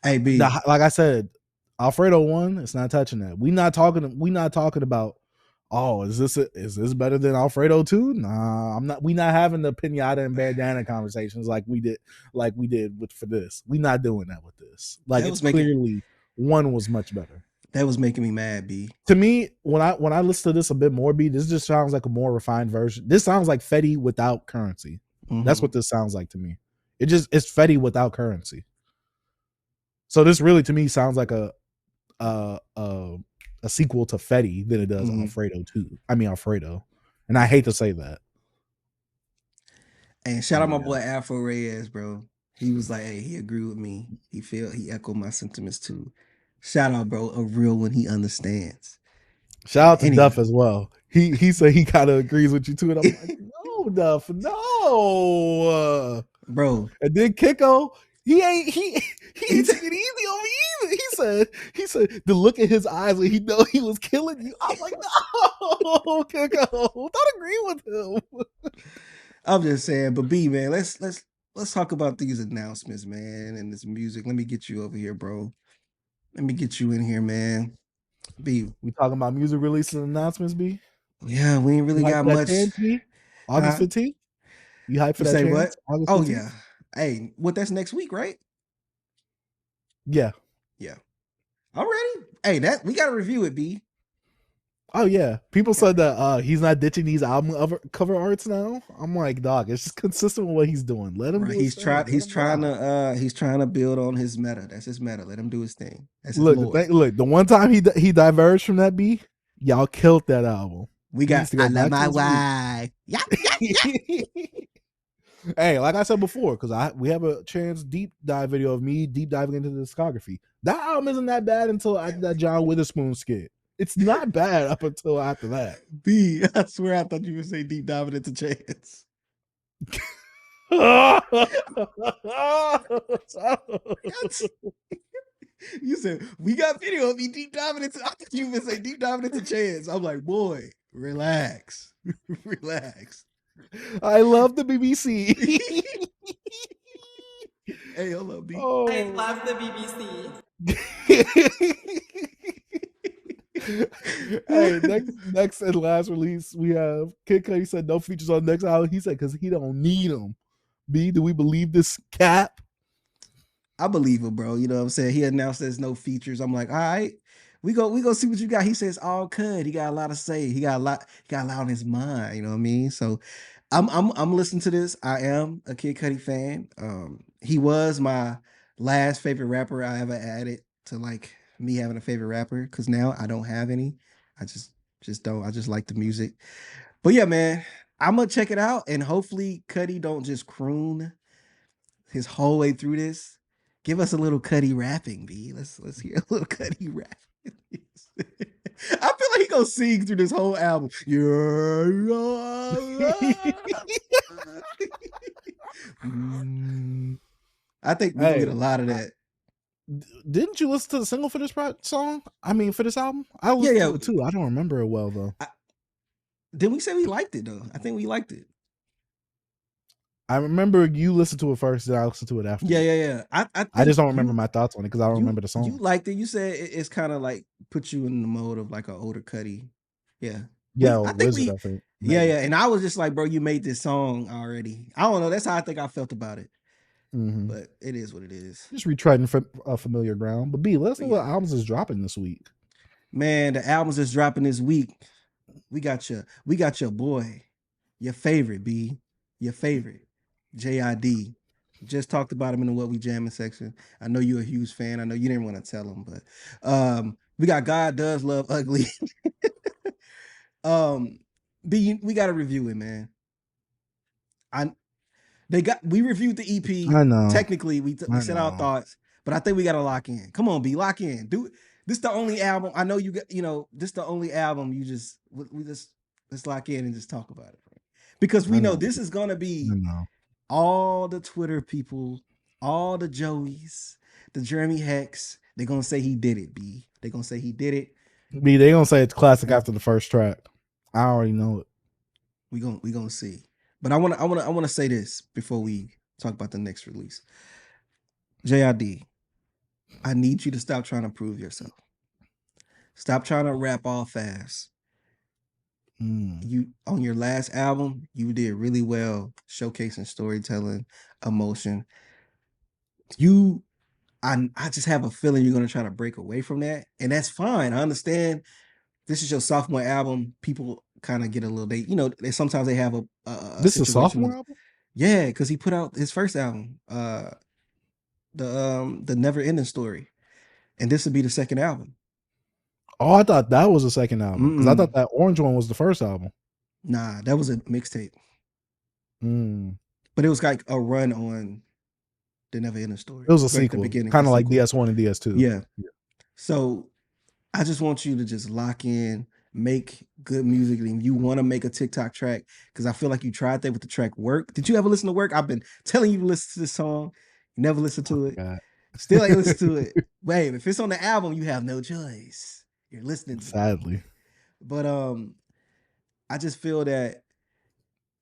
Hey B. Like I said, Alfredo 1, it's not touching that. We not talking about, oh, is this better than Alfredo 2? Nah, I'm not we not having the pinata and bandana conversations like we did for this. We not doing that with this. Like That it's was making clearly 1 was much better. that was making me mad, B. To me, when I listen to this a bit more, B, this just sounds like a more refined version. This sounds like Fetty without currency. That's what Mm-hmm. this sounds like to me. It's Fetty without currency. So this really to me sounds like a a, a sequel to Fetty than it does Mm-hmm. Alfredo 2. I mean Alfredo. And I hate to say that. And shout Oh out my yeah. boy Afro Reyes, bro. He was like, hey, he agreed with me. He echoed my sentiments too. Shout out, bro. A real one. He understands. Shout But out to anyway, Duff as well. He said he kind of agrees with you too, and I'm like, no, Duff, no. bro. And then Kiko, he ain't taking it easy on me either. He said to look at his eyes when he know he was killing you. I'm like, no, Kiko, don't agree with him. I'm just saying, but B man, let's talk about these announcements, man, and this music. Let me get you over here, bro. Let me get you in here, man. B, We talking about music releases and announcements, B. yeah, we ain't You really hype got for that much, chance, B? August huh? 15th? You hype for You that say what? chance? August Oh 15th? yeah. Hey, what? That's next week, right? Yeah. Yeah. Already? Hey, that we gotta review it, B. Oh yeah. People Yeah. said that he's not ditching these album cover arts now. I'm like, dog, it's just consistent with what he's doing. Let him Right. do his thing. Let him rock. He's trying to build on his meta. That's his meta. Let him do his thing. That's his Look, lore. the one time he diverged from that B, y'all killed that album. We He needs got to I go love back to my his roots. wife. Yep, yep, yep. Hey, like I said before, because we have a chance deep dive video of me deep diving into the discography. That album isn't that bad until after that John Witherspoon skit. It's not bad up until after that. B, I swear I thought you would say deep diving into chance. You said we got video of me deep diving into. I thought you would say deep diving into chance. I'm like, boy, relax, relax. I love the BBC. Hey, hold up, B. Oh. I love the BBC. Hey, next and last release we have Kid Cudi said no features on next album. He said because he don't need them. B, do we believe this cap? I believe him, bro. You know what I'm saying? He announced there's no features. I'm like, all right, we go see what you got. He says all Cud. He got a lot to say. He got a lot on his mind. You know what I mean? So I'm listening to this. I am a Kid Cudi fan. He was my last favorite rapper I ever added to like me having a favorite rapper because now I don't have any. I just don't. I just like the music. But yeah, man, I'm gonna check it out and hopefully Cudi don't just croon his whole way through this. Give us a little Cudi rapping, B. Let's hear a little Cudi rap. I feel like he gonna sing through this whole album. I think we're gonna get a Hey, lot of that. didn't you listen to the single for this song? I mean, for this album, I Yeah, listened yeah. to it too. I don't remember it well though. Did we say we liked it though? I think we liked it. I remember you listened to it first, and I listened to it after. Yeah, yeah, yeah. I I think just don't remember my thoughts on it because I don't remember the you song. liked it. You said it's kind of like put you in the mode of like an older Cudi. Yeah. Yeah, I or think Wizard, I think. yeah, Maybe. yeah. And I was just like, bro, you made this song already. I don't know. That's how I think I felt about it. Mm-hmm. But it is what it is. Just retreading familiar ground. But B, let's know But what yeah. albums is dropping this week. Man, the albums that's dropping this week. We got your boy, your favorite, B. Your favorite. JID. Just talked about him in the What We Jamming section. I know you're a huge fan. I know you didn't want to tell him, but we got God Does Love Ugly. B, we gotta review it, man. We reviewed the EP. I know. Technically, we I said our know. thoughts, but I think we gotta lock in. Come on, B, lock in. This the only album. I know this the only album you just we just let's lock in and just talk about it. Because we I know know. this is gonna I be know. all the Twitter people, all the Joeys, the Jeremy Hex, they're gonna say he did it, B. They're gonna say he did it. B, they gonna say it's classic after the first track. I already know it. We gonna see. But I wanna say this before we talk about the next release. JID, I need you to stop trying to prove yourself. Stop trying to rap all fast. You on your last album, you did really well showcasing storytelling, emotion. I just have a feeling you're gonna try to break away from that, and that's fine. I understand this is your sophomore album. People kind of get a little sometimes they have a This is a situation sophomore with album? yeah, because he put out his first album, the Never Ending Story, and this would be the second album. Oh, I thought that was the second album because I thought Mm-mm. that orange one was the first album. Nah, that was a mixtape. But it was like a run on the Never Ending Story. It was a But the sequel, beginning, a kind of like sequel. DS1 and DS2. Yeah. So I just want you to just lock in, make good music. And you want to make a TikTok track because I feel like you tried that with the track Work. Did you ever listen to Work? I've been telling you to listen to this song. You never listen Oh to it. my God. Still ain't listen to it. Babe, if it's on the album, you have no choice. You're listening to it. Sadly. But I just feel that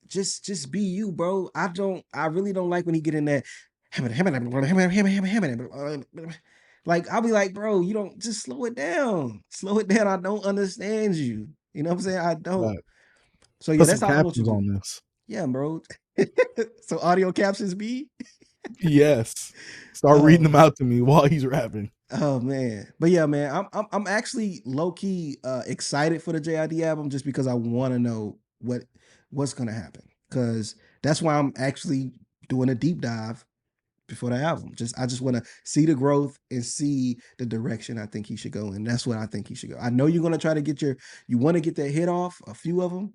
just be you, bro. I really don't like when he get in that like I'll be like, bro, you don't just slow it down. Slow it down. I don't understand you. You know what I'm saying? I don't. Right. So yeah, Put some that's all I want you captions to on do. this. Yeah, bro. So audio captions be? Yes. Start reading them Oh, out to me while he's rapping. oh man. But yeah, man, I'm actually low key excited for the JID album just because I want to know what's gonna happen. Cause that's why I'm actually doing a deep dive before the album. I just want to see the growth and see the direction I think he should go in. That's what I think he should go. I know you're gonna try to get you want to get that hit off, a few of them.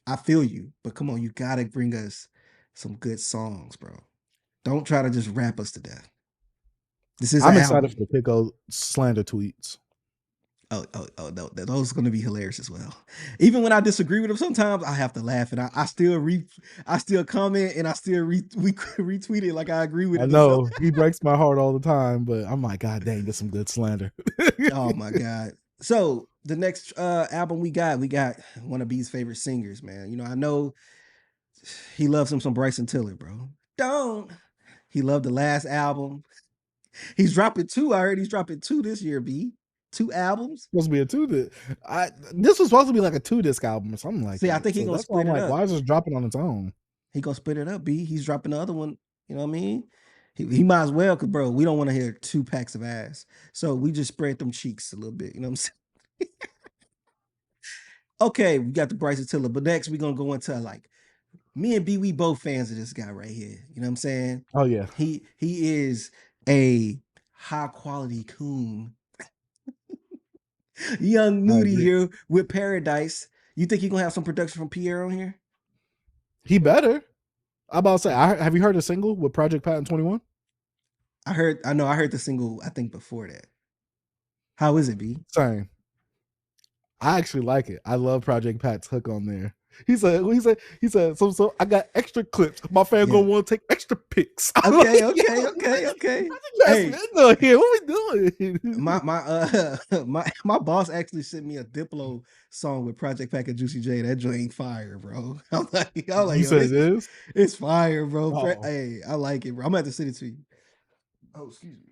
I feel you, but come on, you gotta bring us some good songs, bro. Don't try to just rap us to death. This is an I'm excited album. for the Pico slander tweets. Oh, no, those are gonna be hilarious as well. Even when I disagree with him, sometimes I have to laugh and I still comment and I still retweet it like I agree with I it or something. know he breaks my heart all the time, but I'm like, God dang, get some good slander. Oh my god. So the next album we got one of B's favorite singers, man. You know, I know he loves him some Bryson Tiller, bro. Don't he loved the last album? He's dropping two. I heard he's dropping two this year, B. Two albums. Supposed to be a two disc. This was supposed to be like a 2 disc album or something like See, I that. think he's So gonna that's why split I'm it like, up. why is this dropping on its own? He gonna split it up, B. He's dropping the other one. You know what I mean? He might as well, cause bro, we don't want to hear 2 packs of ass. So we just spread them cheeks a little bit. You know what I'm saying? Okay, we got the Bryson Tiller, but next we're gonna go into like me and B, we both fans of this guy right here. You know what I'm saying? Oh yeah, He is a high quality coon. Young I Nudie agree. here with Paradise. You think he gonna have some production from Pierre on here? He better. I'm about to say, have you heard a single with Project Pat in 21? I heard the single, I think before that. How is it, B? Same. I actually like it. I love Project Pat's hook on there. He said, so I got extra clips. My fan Yeah. gonna want to take extra pics. I'm Okay, like, okay, yo, okay, okay. hey, Hey, here. What we doing? my boss actually sent me a Diplo song with Project Pack and Juicy J. That joint ain't fire, bro. I'm like, You yo, said this it is is? it's fire, bro. Oh. Hey, I like it, bro. I'm gonna have to send it to you. Oh, excuse me.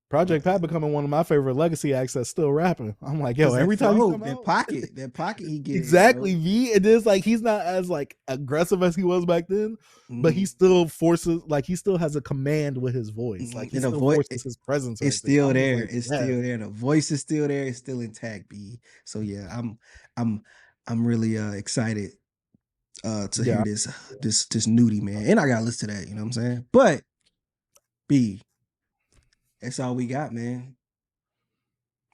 Project Pat becoming one of my favorite legacy acts that's still rapping. I'm like, yo, Cause that every time he flow, come out, that pocket he getting, exactly, bro. V. It is like he's not as like aggressive as he was back then, but he Mhm, still forces, like he still has a command with his voice. Like he And the still voice, forces his presence it's right there. still I'm just there. like, It's yes, still there. The voice is still there. It's still intact, B. So yeah, I'm I'm really excited to yeah, hear this nudie, man. And I gotta listen to that, you know what I'm saying? But B, that's all we got, man.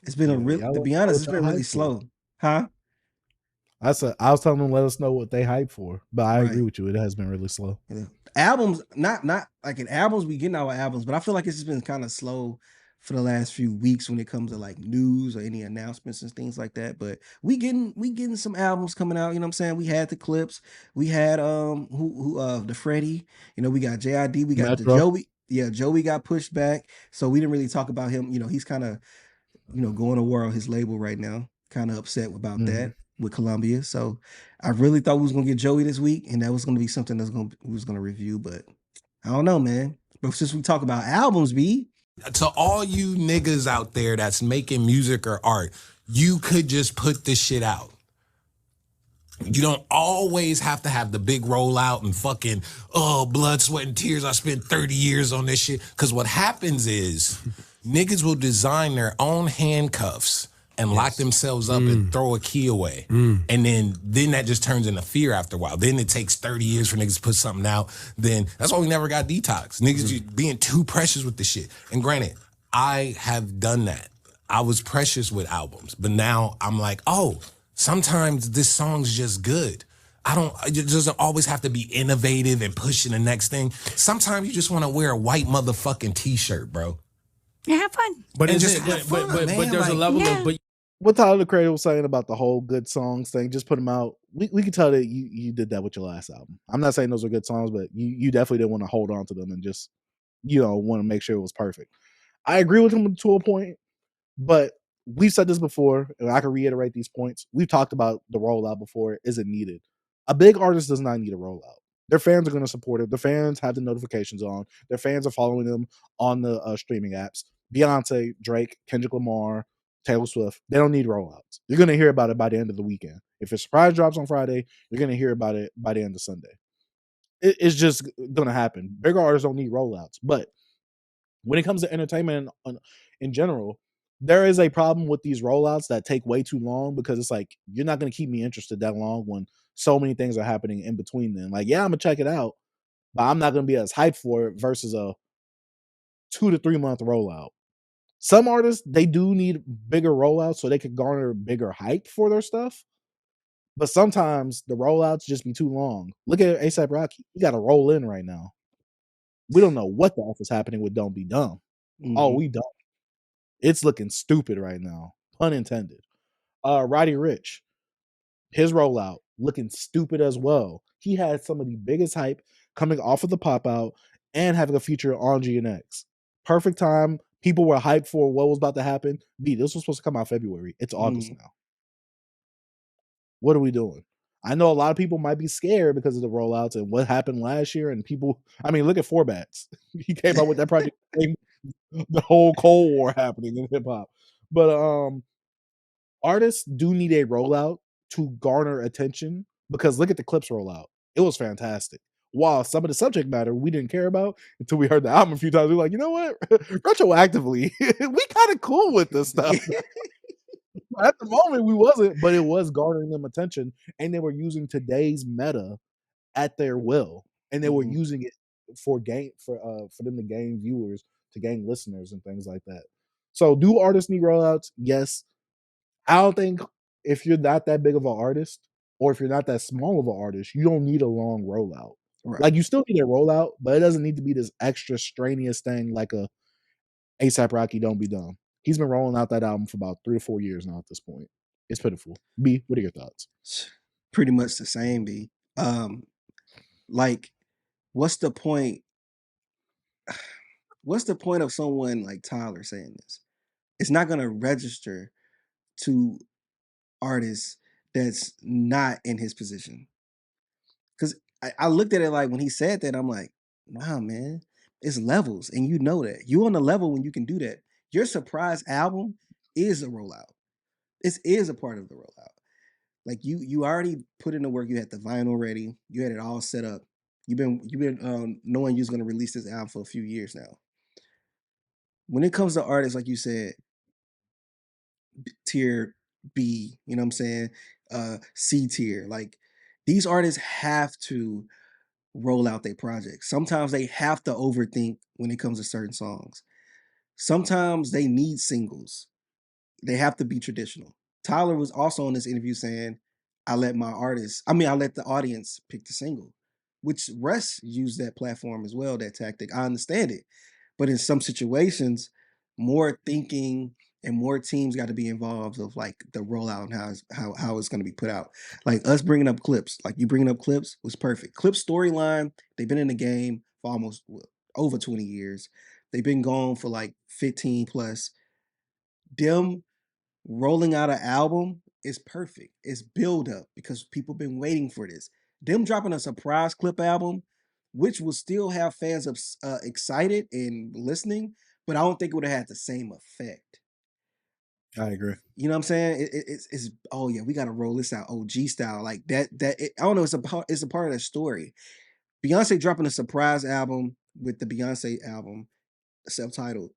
It's been a yeah. real, Y'all to let be us know honest, what it's y'all been really hype for. slow. Huh? I was telling them let us know what they hype for, but I agree Right. with you. It has been really slow. Yeah. Albums, not like in albums, we getting our albums, but I feel like it's just been kind of slow for the last few weeks when it comes to like news or any announcements and things like that. But we getting some albums coming out, you know what I'm saying? We had the clips, we had the Freddie, you know, we got JID, we got the Metro. Joey. Yeah, Joey got pushed back. So we didn't really talk about him. You know, he's kind of, going to war on his label right now. Kind of upset about Mhm. that with Columbia. So I really thought we was gonna get Joey this week, and that was gonna be something we was gonna review, but I don't know, man. But since we talk about albums, B, To all you niggas out there that's making music or art, you could just put this shit out. You don't always have to have the big rollout and fucking, blood, sweat, and tears. I spent 30 years on this shit. Because what happens is niggas will design their own handcuffs and lock themselves up and throw a key away. And then that just turns into fear after a while. Then it takes 30 years for niggas to put something out. Then that's why we never got Detox. Niggas just being too precious with the shit. And granted, I have done that. I was precious with albums, but now I'm like, oh, sometimes this song's just good. It doesn't always have to be innovative and pushing the next thing. Sometimes you just want to wear a white motherfucking t-shirt, bro. Yeah, have fun. But And is just it? have But fun, man. there's a Like, level yeah. of. But What Tyler the Creator was saying about the whole good songs thing, just put them out. We can tell that you did that with your last album. I'm not saying those are good songs, but you definitely didn't want to hold on to them and just want to make sure it was perfect. I agree with him to a point, but we've said this before, and I can reiterate these points. We've talked about the rollout before. Is it needed? A big artist does not need a rollout. Their fans are going to support it. The fans have the notifications on. Their fans are following them on the streaming apps. Beyonce, Drake, Kendrick Lamar, Taylor Swift, they don't need rollouts. You're going to hear about it by the end of the weekend. If a surprise drops on Friday, you're going to hear about it by the end of Sunday. It's just going to happen. Bigger artists don't need rollouts. But when it comes to entertainment in general, there is a problem with these rollouts that take way too long, because it's like, you're not going to keep me interested that long when so many things are happening in between then. Like, yeah, I'm going to check it out, but I'm not going to be as hyped for it versus a 2 to 3 month rollout. Some artists, they do need bigger rollouts so they can garner bigger hype for their stuff. But sometimes the rollouts just be too long. Look at A$AP Rocky. He got to roll in right now. We don't know what the F is happening with Don't Be Dumb. Oh, we don't. It's looking stupid right now. Pun intended. Roddy Ricch, his rollout looking stupid as well. He had some of the biggest hype coming off of the pop out and having a feature on GNX. Perfect time. People were hyped for what was about to happen. This was supposed to come out February. It's August now. What are we doing? I know a lot of people might be scared because of the rollouts and what happened last year. And people, I mean, look at Four Bats. He came out with that project. The whole Cold War happening in hip hop. But artists do need a rollout to garner attention, because look at the Clips rollout. It was fantastic. While some of the subject matter we didn't care about until we heard the album a few times, we were like, you know what? Retroactively, we kind of cool with this stuff. At the moment, we wasn't, but it was garnering them attention, and they were using today's meta at their will, and they were using it for them to gain viewers, to gain listeners, and things like that. So, do artists need rollouts? Yes. I don't think, if you're not that big of an artist, or if you're not that small of an artist, you don't need a long rollout. Right. Like, you still need a rollout, but it doesn't need to be this extra strenuous thing like a A$AP Rocky Don't Be Dumb. He's been rolling out that album for about 3 to 4 years now at this point. It's pitiful. B, what are your thoughts? Pretty much the same, B. Like, what's the point? What's the point of someone like Tyler saying this? It's not gonna register to artists that's not in his position. Because I looked at it like, when he said that, I'm like, nah, man, it's levels, and you know that. You on the level when you can do that. Your surprise album is a rollout. This is a part of the rollout. Like, you already put in the work. You had the vinyl ready. You had it all set up. You've been knowing you was gonna release this album for a few years now. When it comes to artists, like you said, tier B, you know what I'm saying? C tier. Like, these artists have to roll out their projects. Sometimes they have to overthink when it comes to certain songs. Sometimes they need singles. They have to be traditional. Tyler was also in this interview saying, I let the audience pick the single, which Russ used that platform as well, that tactic. I understand it. But in some situations, more thinking and more teams got to be involved of like the rollout and how it's going to be put out. Like us bringing up Clips, like you bringing up Clips was perfect. Clips storyline, they've been in the game for almost over 20 years. They've been gone for like 15 plus. Them rolling out an album is perfect. It's build up because people been waiting for this. Them dropping a surprise clip album, which will still have fans excited and listening, but I don't think it would have had the same effect. I agree. You know what I'm saying? It's oh yeah, we got to roll this out OG style like that. I don't know. It's a part of the story. Beyonce dropping a surprise album with the Beyonce album, self-titled,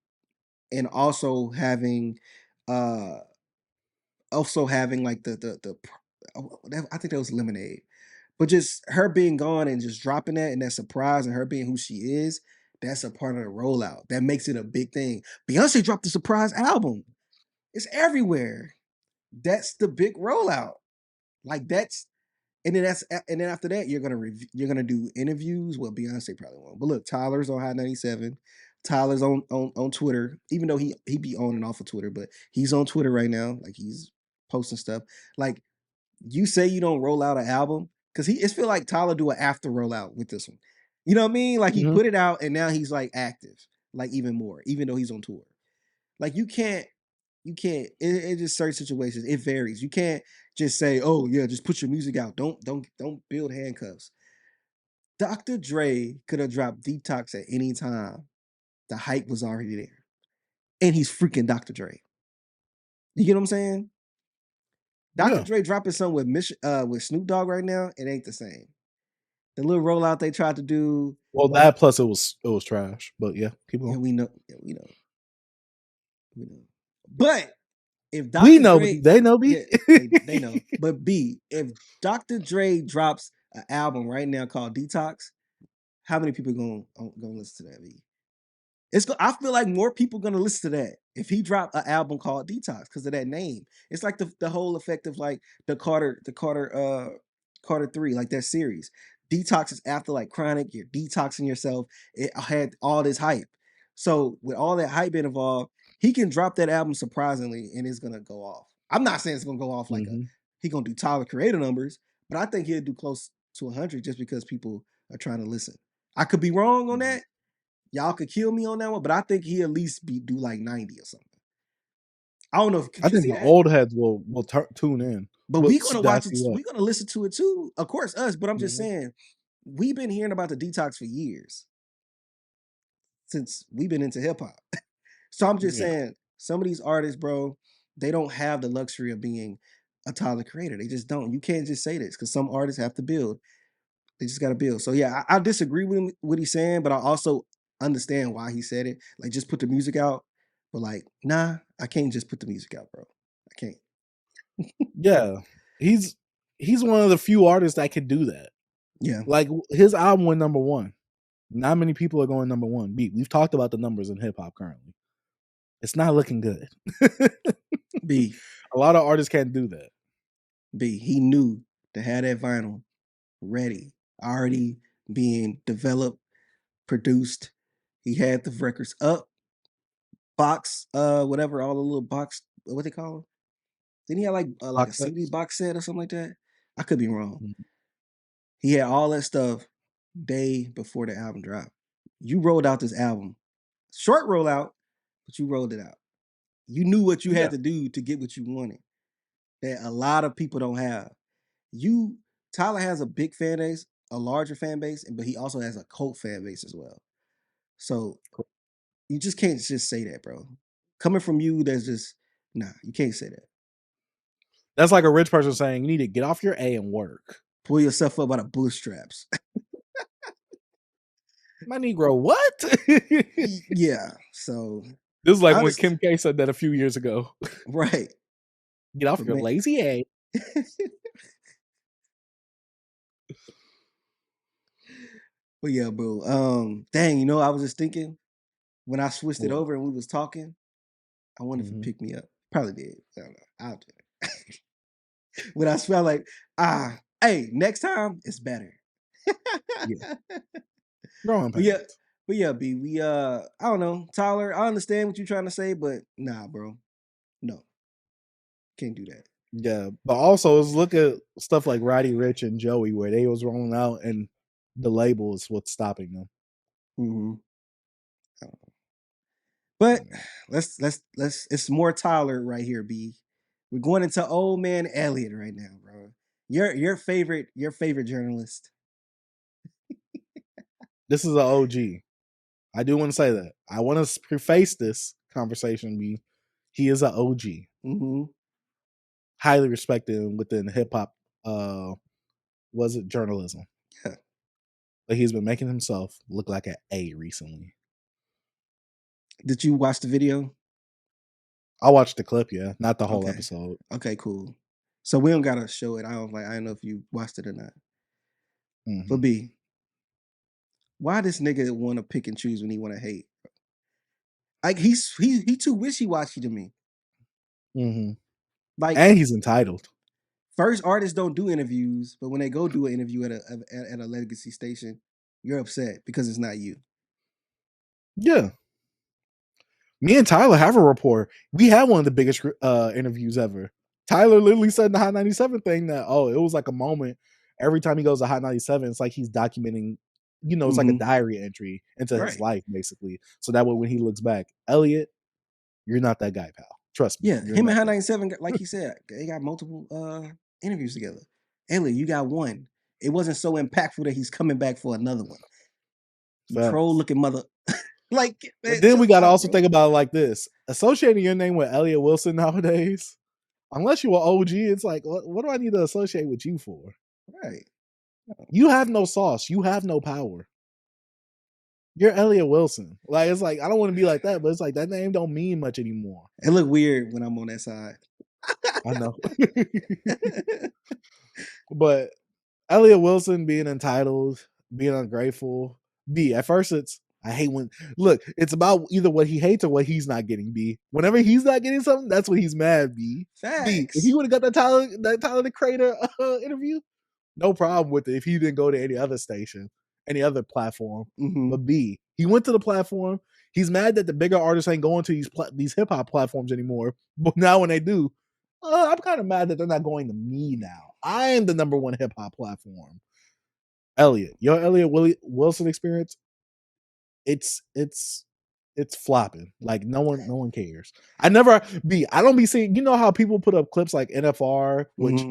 and also having like I think that was Lemonade, but just her being gone and just dropping that and that surprise and her being who she is, that's a part of the rollout. That makes it a big thing. Beyonce dropped a surprise album. It's everywhere. That's the big rollout. Like And then after that, you're gonna do interviews. Well, Beyonce probably won't. But look, Tyler's on Hot 97. Tyler's on Twitter, even though he be on and off of Twitter, but he's on Twitter right now. Like he's posting stuff. Like you say you don't roll out an album because it's feel like Tyler do an after rollout with this one. You know what I mean? Like he put it out and now he's like active, like even more, even though he's on tour. Like you can't. It just certain situations. It varies. You can't just say, "Oh yeah, just put your music out." Don't build handcuffs. Dr. Dre could have dropped Detox at any time. The hype was already there, and he's freaking Dr. Dre. You get what I'm saying? Dr. Dre dropping something with Snoop Dogg right now. It ain't the same. The little rollout they tried to do. Well, that plus it was trash. But yeah, keep going. Yeah, we know. But if Dr. We know, Dre, but they know, B. Yeah, they know. But B, if Dr. Dre drops an album right now called Detox, how many people gonna listen to that? B? I feel like more people gonna listen to that if he dropped an album called Detox because of that name. It's like the whole effect of like the Carter 3, like that series. Detox is after like Chronic, you're detoxing yourself. It had all this hype. So with all that hype being involved, he can drop that album surprisingly and it's gonna go off. I'm not saying it's gonna go off like he gonna do Tyler Creator numbers, but I think he'll do close to 100 just because people are trying to listen. I could be wrong on that. Y'all could kill me on that one, but I think he at least do like 90 or something. I don't know if I think the old heads will tune in. But we're gonna watch it. We're gonna listen to it too. Of course, us. But I'm just saying, we've been hearing about the Detox for years since we've been into hip hop. So I'm just saying, some of these artists, bro, they don't have the luxury of being a Tyler Creator. They just don't. You can't just say this because some artists have to build. They just got to build. So yeah, I disagree with what he's saying, but I also understand why he said it. Like, just put the music out. But like, nah, I can't just put the music out, bro. I can't. Yeah, he's one of the few artists that can do that. Yeah, like his album went #1. Not many people are going #1. We've talked about the numbers in hip hop currently. It's not looking good. B, a lot of artists can't do that. B, he knew to have that vinyl ready, already being developed, produced. He had the records up, box, whatever, all the little box, what they call them. Didn't he have like a CD box set or something like that? I could be wrong. Mm-hmm. He had all that stuff day before the album dropped. You rolled out this album. Short rollout, but you rolled it out. You knew what you had to do to get what you wanted. That a lot of people don't have. Tyler has a big fan base, a larger fan base, but he also has a cult fan base as well. So you just can't just say that, bro. Coming from you, that's just you can't say that. That's like a rich person saying you need to get off your A and work. Pull yourself up by the bootstraps. My Negro, what? Yeah. So this is like when Kim K said that a few years ago. Right. Get off your lazy A. But yeah, bro. Dang, I was just thinking when I switched it over and we was talking, I wonder if it picked me up. Probably did. I don't know. I'll do it. When I smell like, hey, next time it's better. Yeah. Growing pains. But yeah, B, we I don't know. Tyler, I understand what you're trying to say, but nah, bro. No. Can't do that. Yeah. But also let's look at stuff like Roddy Ricch and Joey where they was rolling out and the label is what's stopping them. Mm-hmm. But let's it's more Tyler right here, B. We're going into old man Elliott right now, bro. Your favorite journalist. This is an OG. I do want to say that. I want to preface this conversation. He is an OG. Mm-hmm. Highly respected within hip hop. Was it journalism? Yeah. But he's been making himself look like an A recently. Did you watch the video? I watched the clip, yeah, not the whole episode. Okay, cool. So we don't gotta show it. I don't know if you watched it or not. Mm-hmm. But B, why this nigga want to pick and choose when he want to hate? Like he too wishy-washy to me. Mm-hmm. Like, and he's entitled. First, artists don't do interviews, but when they go do an interview at a legacy station, you're upset because it's not you. Yeah. Me and Tyler have a rapport. We had one of the biggest interviews ever. Tyler literally said in the Hot 97 thing that, it was like a moment. Every time he goes to Hot 97, it's like he's documenting, it's like a diary entry into his life, basically. So that way when he looks back, Elliott, you're not that guy, pal. Trust me. Yeah, him and Hot 97, like he said, they got multiple interviews together. Elliott, you got one. It wasn't so impactful that he's coming back for another one. Troll looking mother. Like, and then we got to also think about it like this: associating your name with Elliott Wilson nowadays, unless you're an OG, it's like, what do I need to associate with you for? Right. You have no sauce. You have no power. You're Elliott Wilson. Like, it's like, I don't want to be like that, but it's like that name don't mean much anymore. It look weird when I'm on that side. I know. But Elliott Wilson being entitled, being ungrateful. B, at first I hate when, look, it's about either what he hates or what he's not getting, B. Whenever he's not getting something, that's when he's mad, B. Facts. B, if he would have got that Tyler the Creator interview, no problem with it if he didn't go to any other station, any other platform. But B, he went to the platform. He's mad that the bigger artists ain't going to these hip hop platforms anymore. But now when they do, I'm kind of mad that they're not going to me now. I am the number one hip hop platform. Elliott, your Elliott Wilson experience, it's flopping. Like no one cares. I don't be seeing, how people put up clips like NFR, which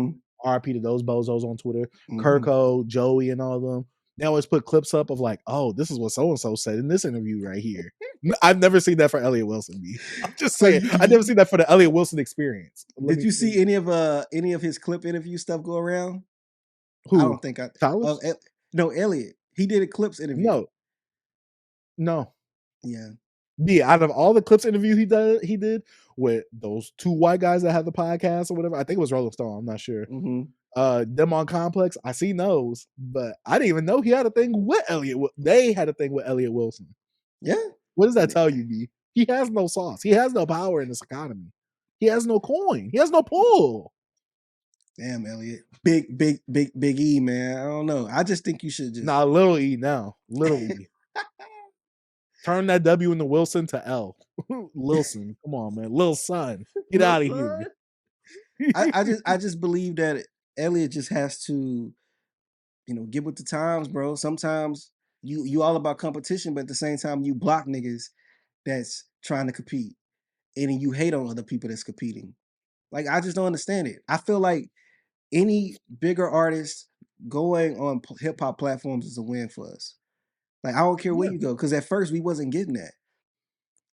RP to those bozos on Twitter, Kirko, Joey, and all of them. They always put clips up of like, oh, this is what so-and-so said in this interview right here. I've never seen that for Elliott Wilson, B. I'm just saying, I've never seen that for the Elliott Wilson experience. Did you see any of his clip interview stuff go around? Who? I don't think no, Elliott. He did a clips interview. No. Yeah. B, out of all the clips interview he did with those two white guys that had the podcast or whatever, I think it was Rolling Stone, I'm not sure. Them on Complex, I seen those, but I didn't even know he had a thing with Elliott. They had a thing with Elliott Wilson. Yeah. What does that tell you, B? He has no sauce. He has no power in this economy. He has no coin. He has no pull. Damn, Elliott. Big E, man. I don't know. I just think you should just little E now. Little E. Turn that W in the Wilson to L. Wilson. Come on, man. Lil son. Get out of here. I just believe that Elliott just has to, get with the times, bro. Sometimes you all about competition, but at the same time you block niggas that's trying to compete. And then you hate on other people that's competing. Like, I just don't understand it. I feel like any bigger artist going on hip hop platforms is a win for us. Like, I don't care where you go, because at first we wasn't getting that.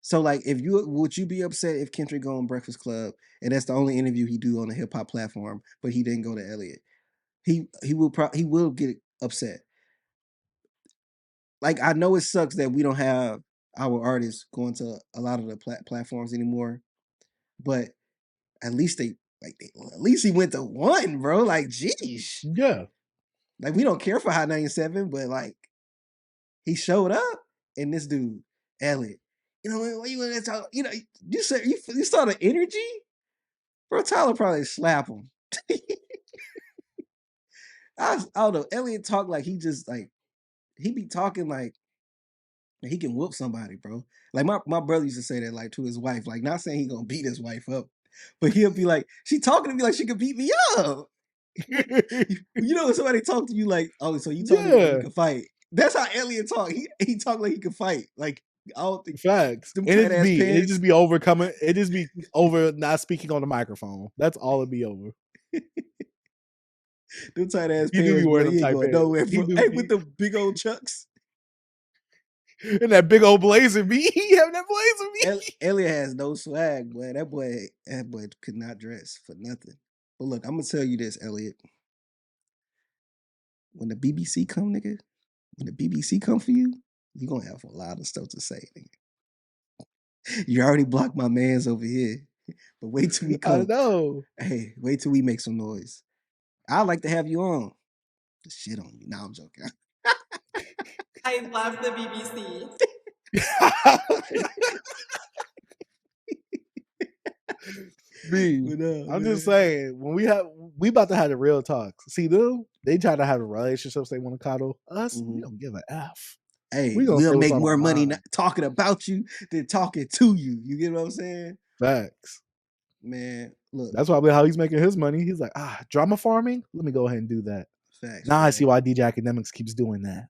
So, like, would you be upset if Kendrick go on Breakfast Club and that's the only interview he do on a hip hop platform, but he didn't go to Elliott? He will get upset. Like, I know it sucks that we don't have our artists going to a lot of the platforms anymore, but at least at least he went to one, bro. Like, geez. Yeah. Like, we don't care for Hot 97, but like, he showed up, and this dude, Elliott, what you want to talk? You said you saw the energy, bro. Tyler probably slap him. I don't know. Elliott talk like he just like he be talking like he can whoop somebody, bro. Like my brother used to say that like to his wife, like not saying he gonna beat his wife up, but he'll be like, she talking to me like she could beat me up. When somebody talk to you like, oh, so you talking like you can fight. That's how Elliott talk. He talk like he can fight. Like, I don't think facts. It just be overcoming. It just be over not speaking on the microphone. That's all it be over. Them tight ass pants, bro. He ain't going nowhere, bro. Hey, with the big old chucks. And that big old blazer, B. He having that blazer, B. Elliott has no swag, boy. That boy could not dress for nothing. But look, I'm gonna tell you this, Elliott. When the BBC come, nigga, when the BBC come for you, you're gonna have a lot of stuff to say, nigga. You already blocked my mans over here. But wait till we come. I know. Hey, wait till we make some noise. I'd like to have you on. The shit on you. Nah, I'm joking. I love the BBC. I'm just saying, when we about to have the real talks. See them, they try to have relationships, they want to coddle us. We don't give a F. Hey, We gonna we'll say what's make on more our money mind. talking about you than talking to you. You get what I'm saying? Facts. Man, look. That's probably how he's making his money. He's like, drama farming? Let me go ahead and do that. Facts. Now I see why DJ Academics keeps doing that.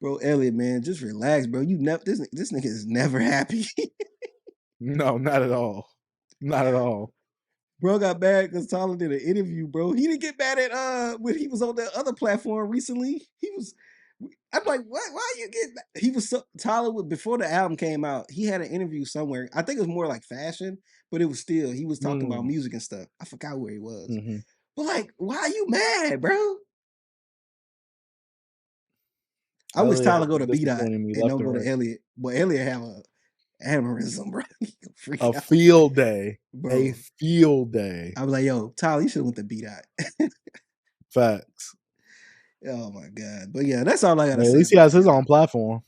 Bro, Elliott, man, just relax, bro. You never this nigga is never happy. No, not at all. Not at all. Bro got mad because Tyler did an interview, bro. He didn't get mad at when he was on that other platform recently. I'm like, what? Why you get mad? He was Tyler before the album came out, he had an interview somewhere. I think it was more like fashion, but it was still, he was talking about music and stuff. I forgot where he was. But like, why are you mad, bro? I wish Tyler go to B-Dot and don't go to Elliott. But Elliott have a aneurysm, bro. A field day. Bro. A field day. I was like, yo, Tyler, you should have went to B-Dot. Facts. Oh my God. But yeah, that's all I gotta say. At least he has his own platform.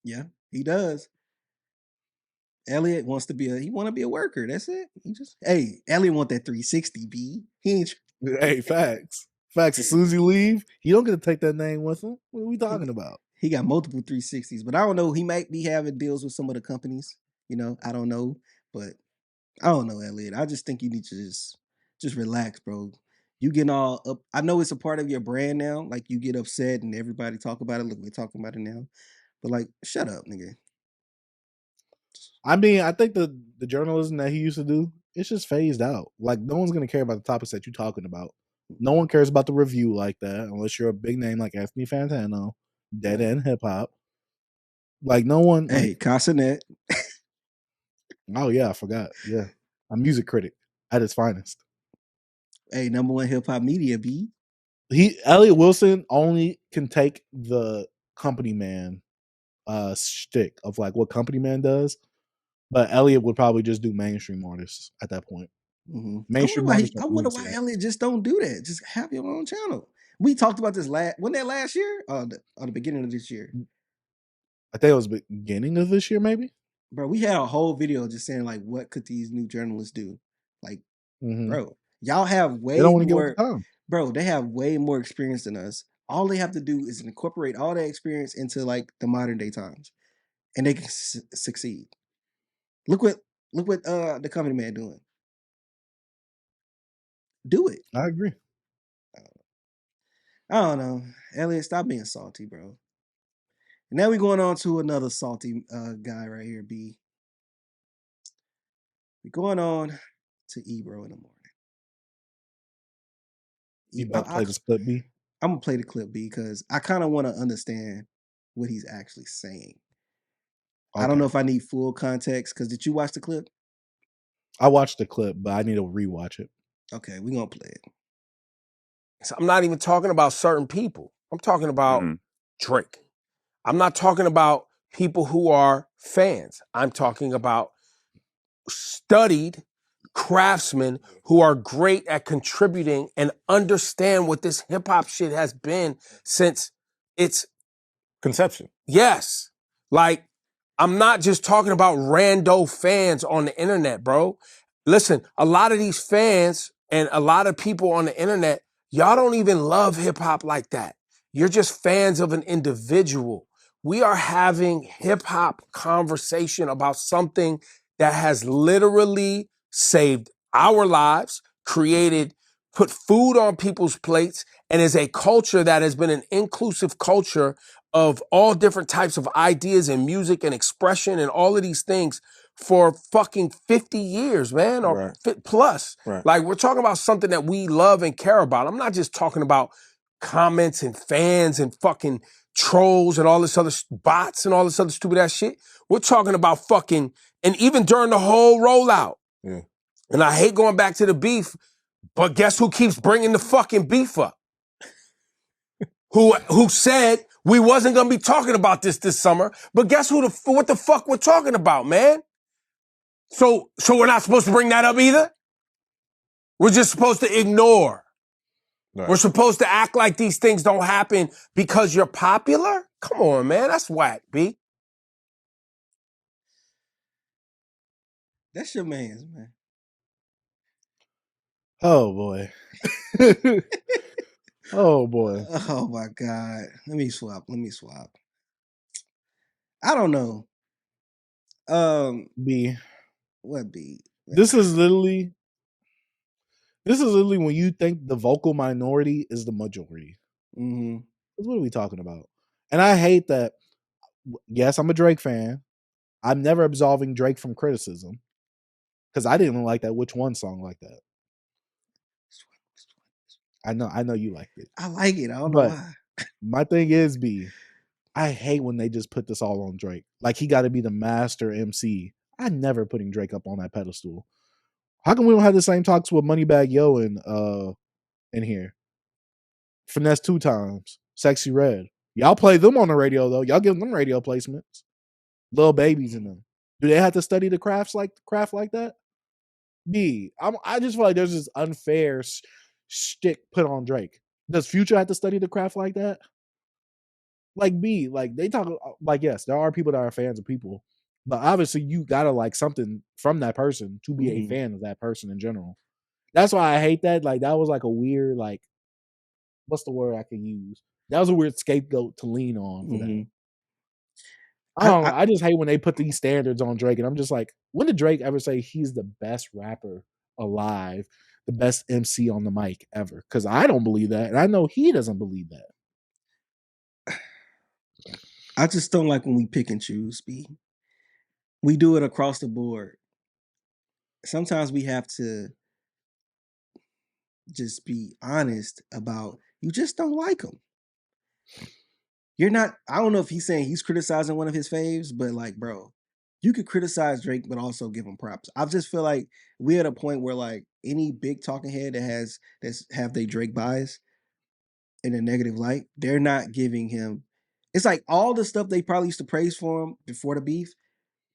Yeah, he does. Elliott wants to be a worker. That's it. Elliott want that 360 B. He ain't. Hey, facts. Facts. As soon as he leave, he don't get to take that name with him. What are we talking about? He got multiple 360s, but I don't know. He might be having deals with some of the companies. You know, I don't know, but I don't know, Elliott. I just think you need to just relax, bro. You getting all up. I know it's a part of your brand now. Like you get upset and everybody talk about it. Look, we're talking about it now. But like, shut up, nigga. I mean, I think the journalism that he used to do, it's just phased out. Like, no one's gonna care about the topics that you're talking about. No one cares about the review like that, unless you're a big name like Anthony Fantano, Dead End Hip Hop. Like, no one. Hey, Casanet. Oh yeah, I forgot. Yeah, a music critic at his finest. Hey, #1 hip hop media B. Elliott Wilson only can take the company man shtick of like what company man does, but Elliott would probably just do mainstream artists at that point. Mainstream artists. I wonder why Elliott just don't do that. Just have your own channel. We talked about this wasn't that last year? Or the beginning of this year? I think it was beginning of this year, maybe. Bro, we had a whole video just saying like, what could these new journalists do? Like, bro, y'all have way more. Bro, they have way more experience than us. All they have to do is incorporate all that experience into like the modern day times, and they can succeed. Look what the company man doing. Do it. I agree. I don't know. Elliott, stop being salty, bro. And now we're going on to another salty guy right here, B. We're going on to Ebro in the morning. You about to play this clip, B? I'm going to play the clip, B, because I kind of want to understand what he's actually saying. Okay. I don't know if I need full context, because did you watch the clip? I watched the clip, but I need to rewatch it. Okay, we're going to play it. So I'm not even talking about certain people. I'm talking about Drake. I'm not talking about people who are fans. I'm talking about studied craftsmen who are great at contributing and understand what this hip hop shit has been since its conception. Yes. Like, I'm not just talking about rando fans on the internet, bro. Listen, a lot of these fans and a lot of people on the internet, y'all don't even love hip hop like that. You're just fans of an individual. We are having hip hop conversation about something that has literally saved our lives, put food on people's plates, and is a culture that has been an inclusive culture of all different types of ideas and music and expression and all of these things for fucking 50 years, man, or plus. Right. Like, we're talking about something that we love and care about. I'm not just talking about comments and fans and fucking trolls and all this other bots and all this other stupid ass shit. We're talking about fucking, and even during the whole rollout. Yeah. And I hate going back to the beef, but guess who keeps bringing the fucking beef up? Who said we wasn't gonna be talking about this summer, but guess what the fuck we're talking about, man? So we're not supposed to bring that up either? We're just supposed to ignore. Right. We're supposed to act like these things don't happen because you're popular? Come on, man, that's whack, B. That's your man's, man. Oh boy. Oh boy. Oh my God. Let me swap. I don't know. B. What beat? This is literally when you think the vocal minority is the majority. Mm-hmm. What are we talking about? And I hate that. Yes, I'm a Drake fan. I'm never absolving Drake from criticism because I didn't like that Which One song like that. I know you liked it. I like it. I don't know But why. my thing is, I hate when they just put this all on Drake. Like he got to be the master MC. I never putting Drake up on that pedestal. How come we don't have the same talks with Moneybagg Yo in here? Finesse 2 Times, Sexy Red. Y'all play them on the radio though. Y'all give them radio placements. Little babies in them. Do they have to study the craft like that? I just feel like there's this unfair shtick put on Drake. Does Future have to study the craft like that? Like like they talk like yes, there are people that are fans of people, but obviously you gotta like something from that person to be a fan of that person in general. That's why I hate that. Like that was like a weird like what's the word I can use? That was a weird scapegoat to lean on for that. I don't know. I just hate when they put these standards on Drake, and I'm just like, when did Drake ever say he's the best rapper alive, the best MC on the mic ever? Because I don't believe that, and I know he doesn't believe that. I just don't like when we pick and choose, B. We do it across the board. Sometimes we have to just be honest about you just don't like him. You're not, I don't know if he's saying he's criticizing one of his faves, but like, bro, you could criticize Drake, but also give him props. I just feel like we're at a point where like any big talking head that's have their Drake bias in a negative light, they're not giving him. It's like all the stuff they probably used to praise for him before the beef,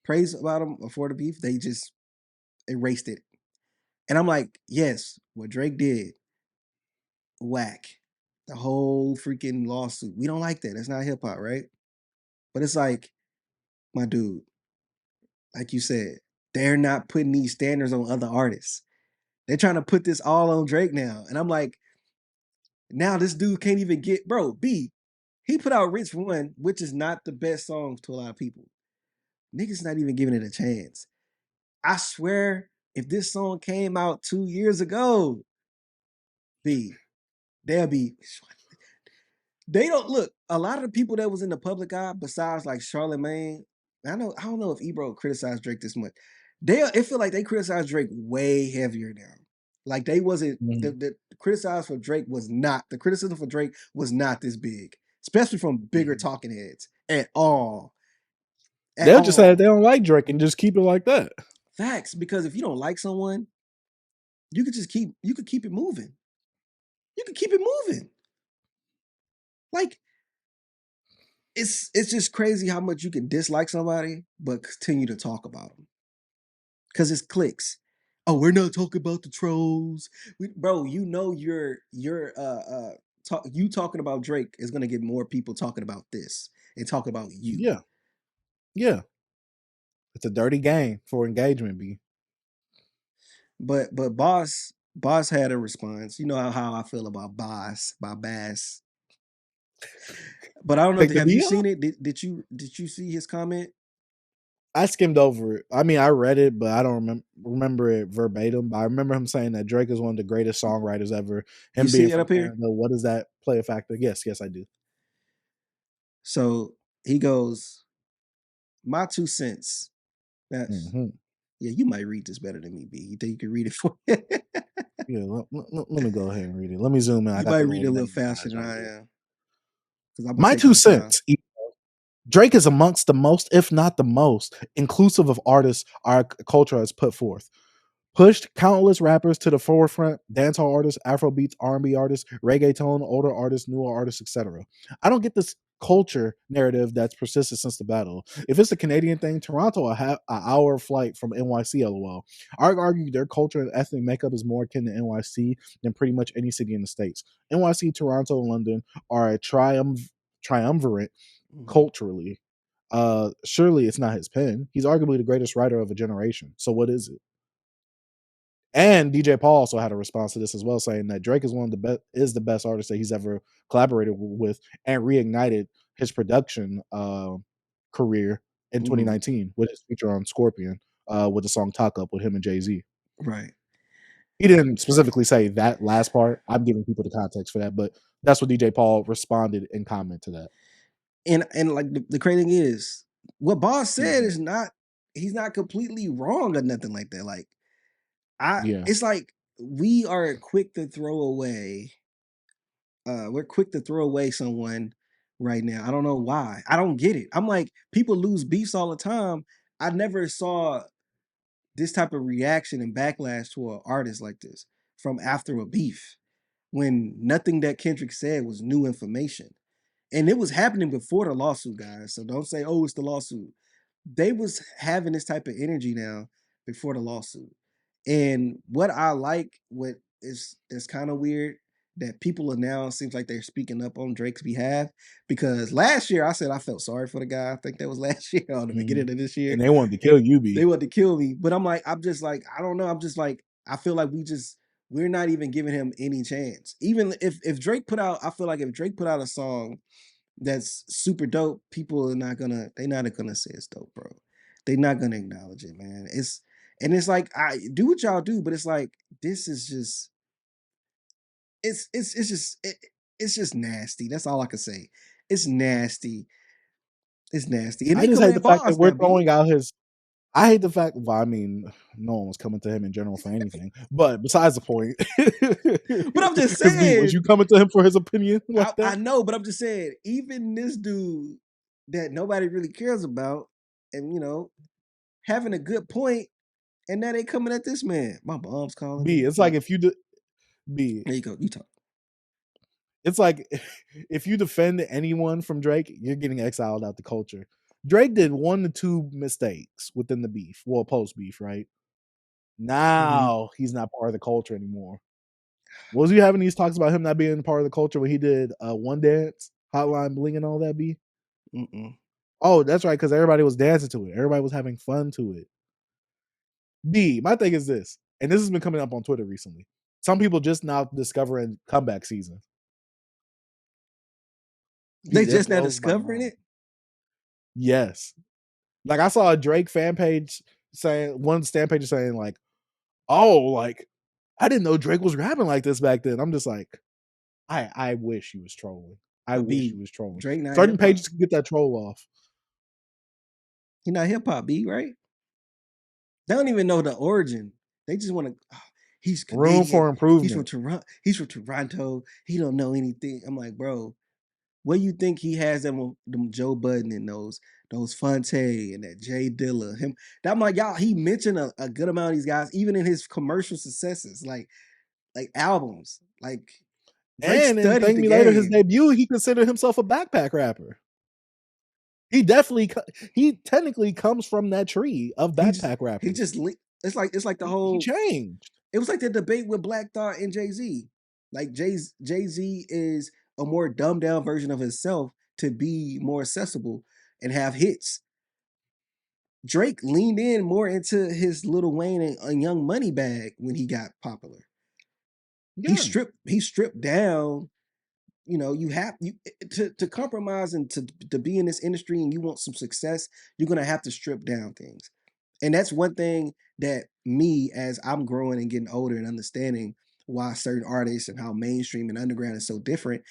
praise about him before the beef, they just erased it. And I'm like, yes, what Drake did, whack. The whole freaking lawsuit. We don't like that. That's not hip hop, right? But it's like, my dude, like you said, they're not putting these standards on other artists. They're trying to put this all on Drake now. And I'm like, now this dude can't even get, bro, B, he put out Rich One, which is not the best song to a lot of people. Niggas not even giving it a chance. I swear, if this song came out 2 years ago, B, they'll be. They don't look. A lot of the people that was in the public eye, besides like Charlemagne, I don't know if Ebro criticized Drake this much. It feel like they criticized Drake way heavier now. Like they wasn't the criticism for Drake was not this big, especially from bigger talking heads at all. They'll just say they don't like Drake and just keep it like that. Facts, because if you don't like someone, you could keep it moving. You could keep it moving. Like it's just crazy how much you can dislike somebody but continue to talk about them. Cause it's clicks. Oh, we're not talking about the trolls. Bro, you know you talking about Drake is gonna get more people talking about this and talking about you. Yeah. Yeah. It's a dirty game for engagement, B. But Boss had a response. You know how I feel about Bass. But I don't know. Have you seen it? Did you see his comment? I skimmed over it. I mean, I read it, but I don't remember it verbatim. But I remember him saying that Drake is one of the greatest songwriters ever. Him being from Canada, what does that play a factor? Yes, I do. So he goes, my 2 cents. That's yeah, you might read this better than me, B. You think you can read it for me? Yeah, let me go ahead and read it. Let me zoom in. You might read it a little faster than I am. My 2 cents. Drake is amongst the most, if not the most, inclusive of artists our culture has put forth. Pushed countless rappers to the forefront, dancehall artists, Afrobeats, R&B artists, reggaeton, older artists, newer artists, etc. I don't get this culture narrative that's persisted since the battle. If it's a Canadian thing, Toronto an hour flight from NYC, lol. I argue their culture and ethnic makeup is more akin to NYC than pretty much any city in the States. NYC, Toronto, and London are a triumvirate culturally. Surely it's not his pen. He's arguably the greatest writer of a generation. So what is it? And DJ Paul also had a response to this as well, saying that Drake is the best artist that he's ever collaborated with, and reignited his production career in 2019 with his feature on Scorpion with the song "Talk Up" with him and Jay-Z. Right. He didn't specifically say that last part. I'm giving people the context for that, but that's what DJ Paul responded in comment to that. And like the crazy thing is, what Boss said is not, he's not completely wrong or nothing like that. Like it's like we are quick to throw away. We're quick to throw away someone right now. I don't know why. I don't get it. I'm like, people lose beefs all the time. I never saw this type of reaction and backlash to an artist like this from after a beef, when nothing that Kendrick said was new information. And it was happening before the lawsuit, guys. So don't say, oh, it's the lawsuit. They was having this type of energy now before the lawsuit. And what I like, what is kind of weird, that people are now, seems like they're speaking up on Drake's behalf. Because last year I said I felt sorry for the guy. I think that was last year or the beginning of this year. And they wanted to kill you, B. They wanted to kill me. But I'm just like, I don't know. I'm just like, I feel like we're not even giving him any chance. Even if Drake put out, I feel like if Drake put out a song that's super dope, people are not gonna say it's dope, bro. They're not gonna acknowledge it, man. It's like, I do what y'all do, but it's like, this is just it's just nasty. That's all I can say. It's nasty. It's nasty. And I they just come hate the at fact that Boss we're now, throwing out his. I hate the fact. Well, I mean, no one was coming to him in general for anything. But besides the point. But I'm just 'Cause B, saying, was you coming to him for his opinion like that? I know, but I'm just saying, even this dude that nobody really cares about, and having a good point, and now they coming at this man. My mom's calling B, me. it's like if you do B. There you go. You talk. It's like if you defend anyone from Drake, you're getting exiled out the culture. Drake did 1 to 2 mistakes within the beef, well, post beef, right? Now he's not part of the culture anymore. Was you having these talks about him not being part of the culture when he did One Dance, Hotline Bling, and all that? B. Oh, that's right, because everybody was dancing to it. Everybody was having fun to it. B, my thing is this, and this has been coming up on Twitter recently. Some people just now discovering comeback season. They just now discovering it? Yes. Like I saw a Drake fan page saying, one stand page saying like, oh, like I didn't know Drake was rapping like this back then. I'm just like, I wish he was trolling. I wish he was trolling. Drake not Certain hip-hop. pages can get that troll off. He not hip hop, B, right? They don't even know the origin. They just want to. He's Canadian. Room for improvement. He's from Toronto. He don't know anything. I'm like, bro, what do you think he has them Joe Budden and those Fonte and that Jay Dilla? Him. I'm like, y'all. He mentioned a good amount of these guys, even in his commercial successes, like albums, like. Drake and in Thank Me Later, his debut, he considered himself a backpack rapper. He technically comes from that tree of backpack rappers. He just it's like the whole he changed. It was like the debate with Black Thought and Jay-Z. Like Jay-Z is a more dumbed down version of himself to be more accessible and have hits. Drake leaned in more into his Lil Wayne and Young Money bag when he got popular. Yeah. He stripped down. You have to compromise and to be in this industry, and you want some success, you're gonna have to strip down things. And that's one thing that me, as I'm growing and getting older and understanding why certain artists and how mainstream and underground is so different.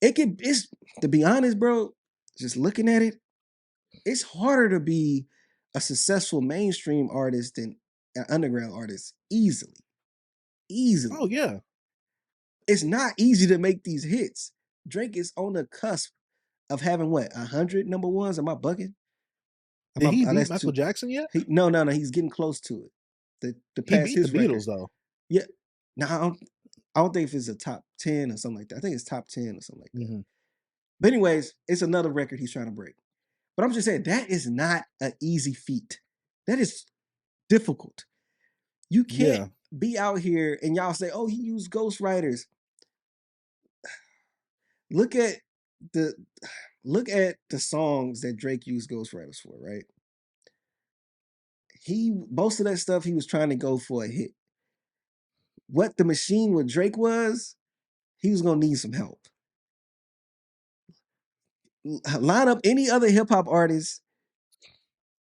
It's to be honest, bro, just looking at it, it's harder to be a successful mainstream artist than an underground artist easily. Oh yeah. It's not easy to make these hits. Drake is on the cusp of having 100 number ones. Am I bugging? Did he beat Michael Jackson yet? No. He's getting close to it. The he beat the Beatles though. Yeah. No, I don't think if it's a top 10 or something like that. I think it's top 10 or something like that. Mm-hmm. But anyways, it's another record he's trying to break. But I'm just saying, that is not an easy feat. That is difficult. You can't be out here and y'all say, oh, he used ghostwriters. Look at look at the songs that Drake used ghostwriters for, right? Most of that stuff he was trying to go for a hit. What the machine with Drake was, he was gonna need some help. Line up any other hip hop artist,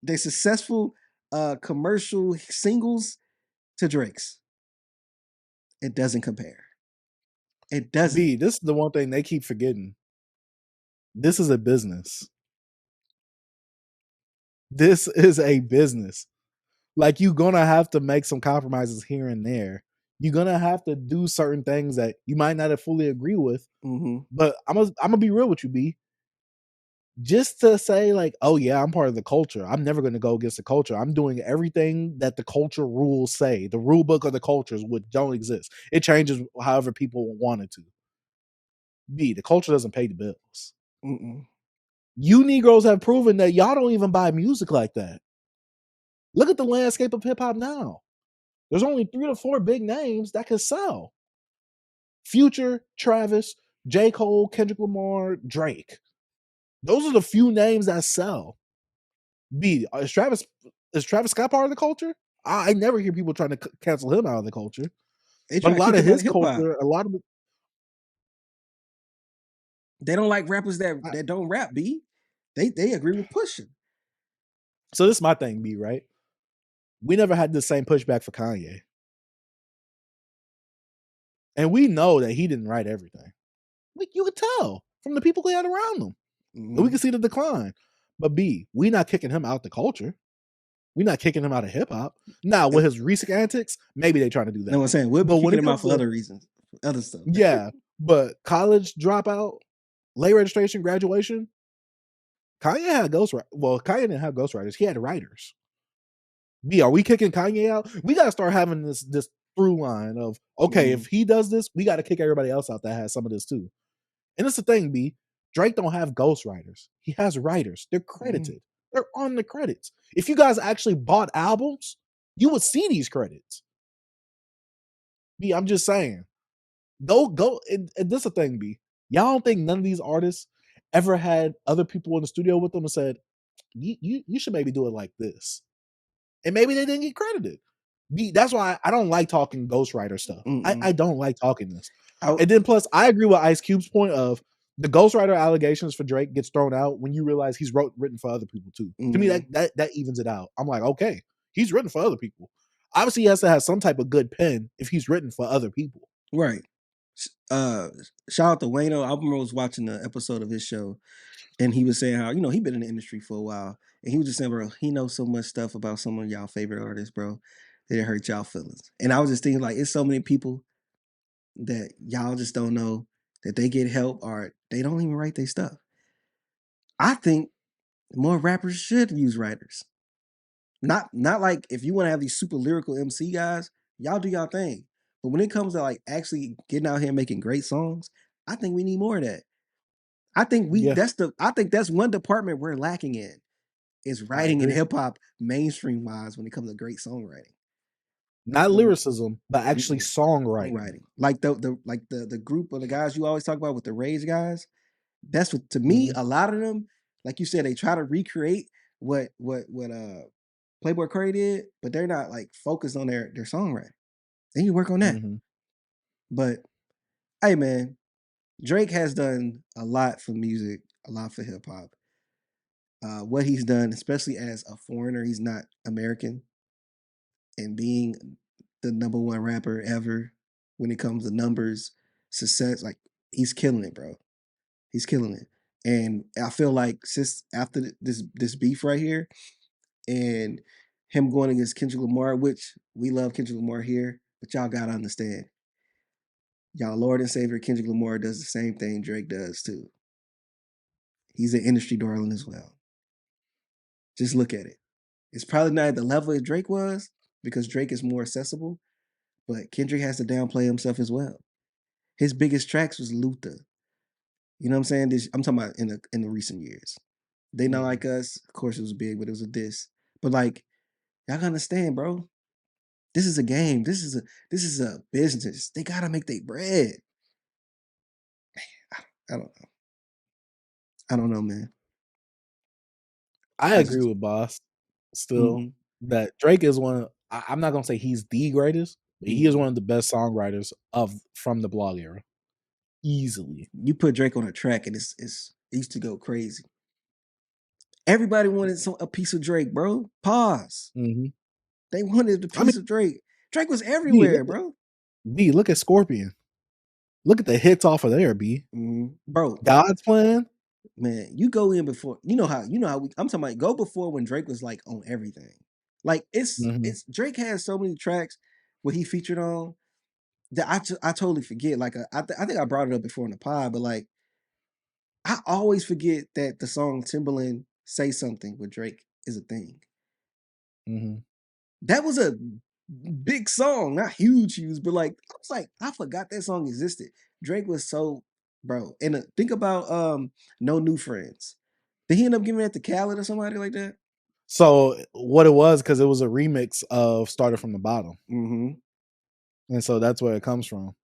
they successful commercial singles to Drake's. It doesn't compare. It doesn't. B, this is the one thing they keep forgetting. This is a business. This is a business. Like, you're gonna have to make some compromises here and there. You're gonna have to do certain things that you might not have fully agree with. Mm-hmm. But I'm gonna be real with you, B. Just to say, like, oh yeah, I'm part of the culture. I'm never gonna go against the culture. I'm doing everything that the culture rules say. The rule book of the cultures would don't exist. It changes however people want it to. B, the culture doesn't pay the bills. Mm-mm. You Negroes have proven that y'all don't even buy music like that. Look at the landscape of hip hop now. There's only 3 to 4 big names that can sell. Future, Travis, J. Cole, Kendrick Lamar, Drake. Those are the few names that sell. B, is Travis Scott part of the culture? I never hear people trying to cancel him out of the culture. They But try a to lot kick of him out his of hip hop. culture, a lot of They don't like rappers that don't rap, B. They agree with pushing. So this is my thing, B, right? We never had the same pushback for Kanye. And we know that he didn't write everything. Like, you could tell from the people he had around him. Mm-hmm. And we can see the decline. But B, we not kicking him out the culture. We're not kicking him out of hip hop. Now, with his recent antics, maybe they trying to do that. No, I'm saying we'll be But when kicking it him out comes for to other reasons, other stuff. yeah, but college dropout, late registration, graduation, Kanye had ghostwriters. Well, Kanye didn't have ghostwriters. He had writers. B, are we kicking Kanye out? We got to start having this through line of, okay, if he does this, we got to kick everybody else out that has some of this too. And it's the thing, B. Drake don't have ghostwriters. He has writers. They're credited. They're on the credits. If you guys actually bought albums, you would see these credits. B, I'm just saying. Go. And this is the thing, B. Y'all don't think none of these artists ever had other people in the studio with them and said, you should maybe do it like this. And maybe they didn't get credited. B, that's why I don't like talking ghostwriter stuff. I don't like talking this. And then plus, I agree with Ice Cube's point of the ghostwriter allegations for Drake gets thrown out when you realize he's written for other people too. To me, that evens it out. I'm like, okay, he's written for other people. Obviously, he has to have some type of good pen if he's written for other people. Right. Shout out to Wayno. I remember I was watching the episode of his show, and he was saying how, he been in the industry for a while. And he was just saying, bro, he knows so much stuff about some of y'all favorite artists, bro, that it hurt y'all feelings. And I was just thinking, like, it's so many people that y'all just don't know that they get help or they don't even write their stuff. I think more rappers should use writers. Not like if you want to have these super lyrical MC guys, y'all do y'all thing. But when it comes to like actually getting out here and making great songs, I think we need more of that. I think that's one department we're lacking in is writing in hip hop mainstream wise when it comes to great songwriting. Not lyricism, but actually songwriting. Like the group of the guys you always talk about with the Rage guys. That's what, to me, a lot of them, like you said, they try to recreate what Playboy Curry did, but they're not like focused on their songwriting. They need to work on that. But hey, man, Drake has done a lot for music, a lot for hip hop. What he's done, especially as a foreigner, he's not American, and being the number one rapper ever when it comes to numbers, success, like he's killing it, bro. He's killing it. And I feel like since after this beef right here and him going against Kendrick Lamar, which we love Kendrick Lamar here, but y'all gotta understand, y'all Lord and Savior Kendrick Lamar does the same thing Drake does too. He's an industry darling as well. Just look at it. It's probably not at the level that Drake was because Drake is more accessible, but Kendrick has to downplay himself as well. His biggest tracks was Luther. You know what I'm saying? I'm talking about in the recent years. They Not Like Us, of course it was big, but it was a diss. But like, y'all gotta understand, bro. This is a game. This is a business. They gotta make their bread. I don't know. I don't know, man. I I agree just with Boss still mhm, that Drake is one of, I'm not gonna say he's the greatest, but he is mhm. one of the best songwriters from the blog era. Easily. You put Drake on a track and it used to go crazy. Everybody wanted a piece of Drake, bro. Pause. Mhm. They wanted a I mean, piece of Drake. Drake was B, everywhere, bro. look at Scorpion. Look at the hits off of there, B. Bro, God's Plan. man, you go in before I'm talking about go before when Drake was like on everything. Like it's Mhm. Drake has so many tracks where he featured on that I totally forget. Like I think I brought it up before in the pod, but like I always forget that the song Timberland Say Something with Drake is a thing. Mhm. That was a big song, not huge, but like I was like, I forgot that song existed. Drake was so bro. And think about No New Friends. Did he end up giving that to Khaled or somebody like that? So what it was, because it was a remix of Started from the Bottom. Mm-hmm. And so that's where it comes from.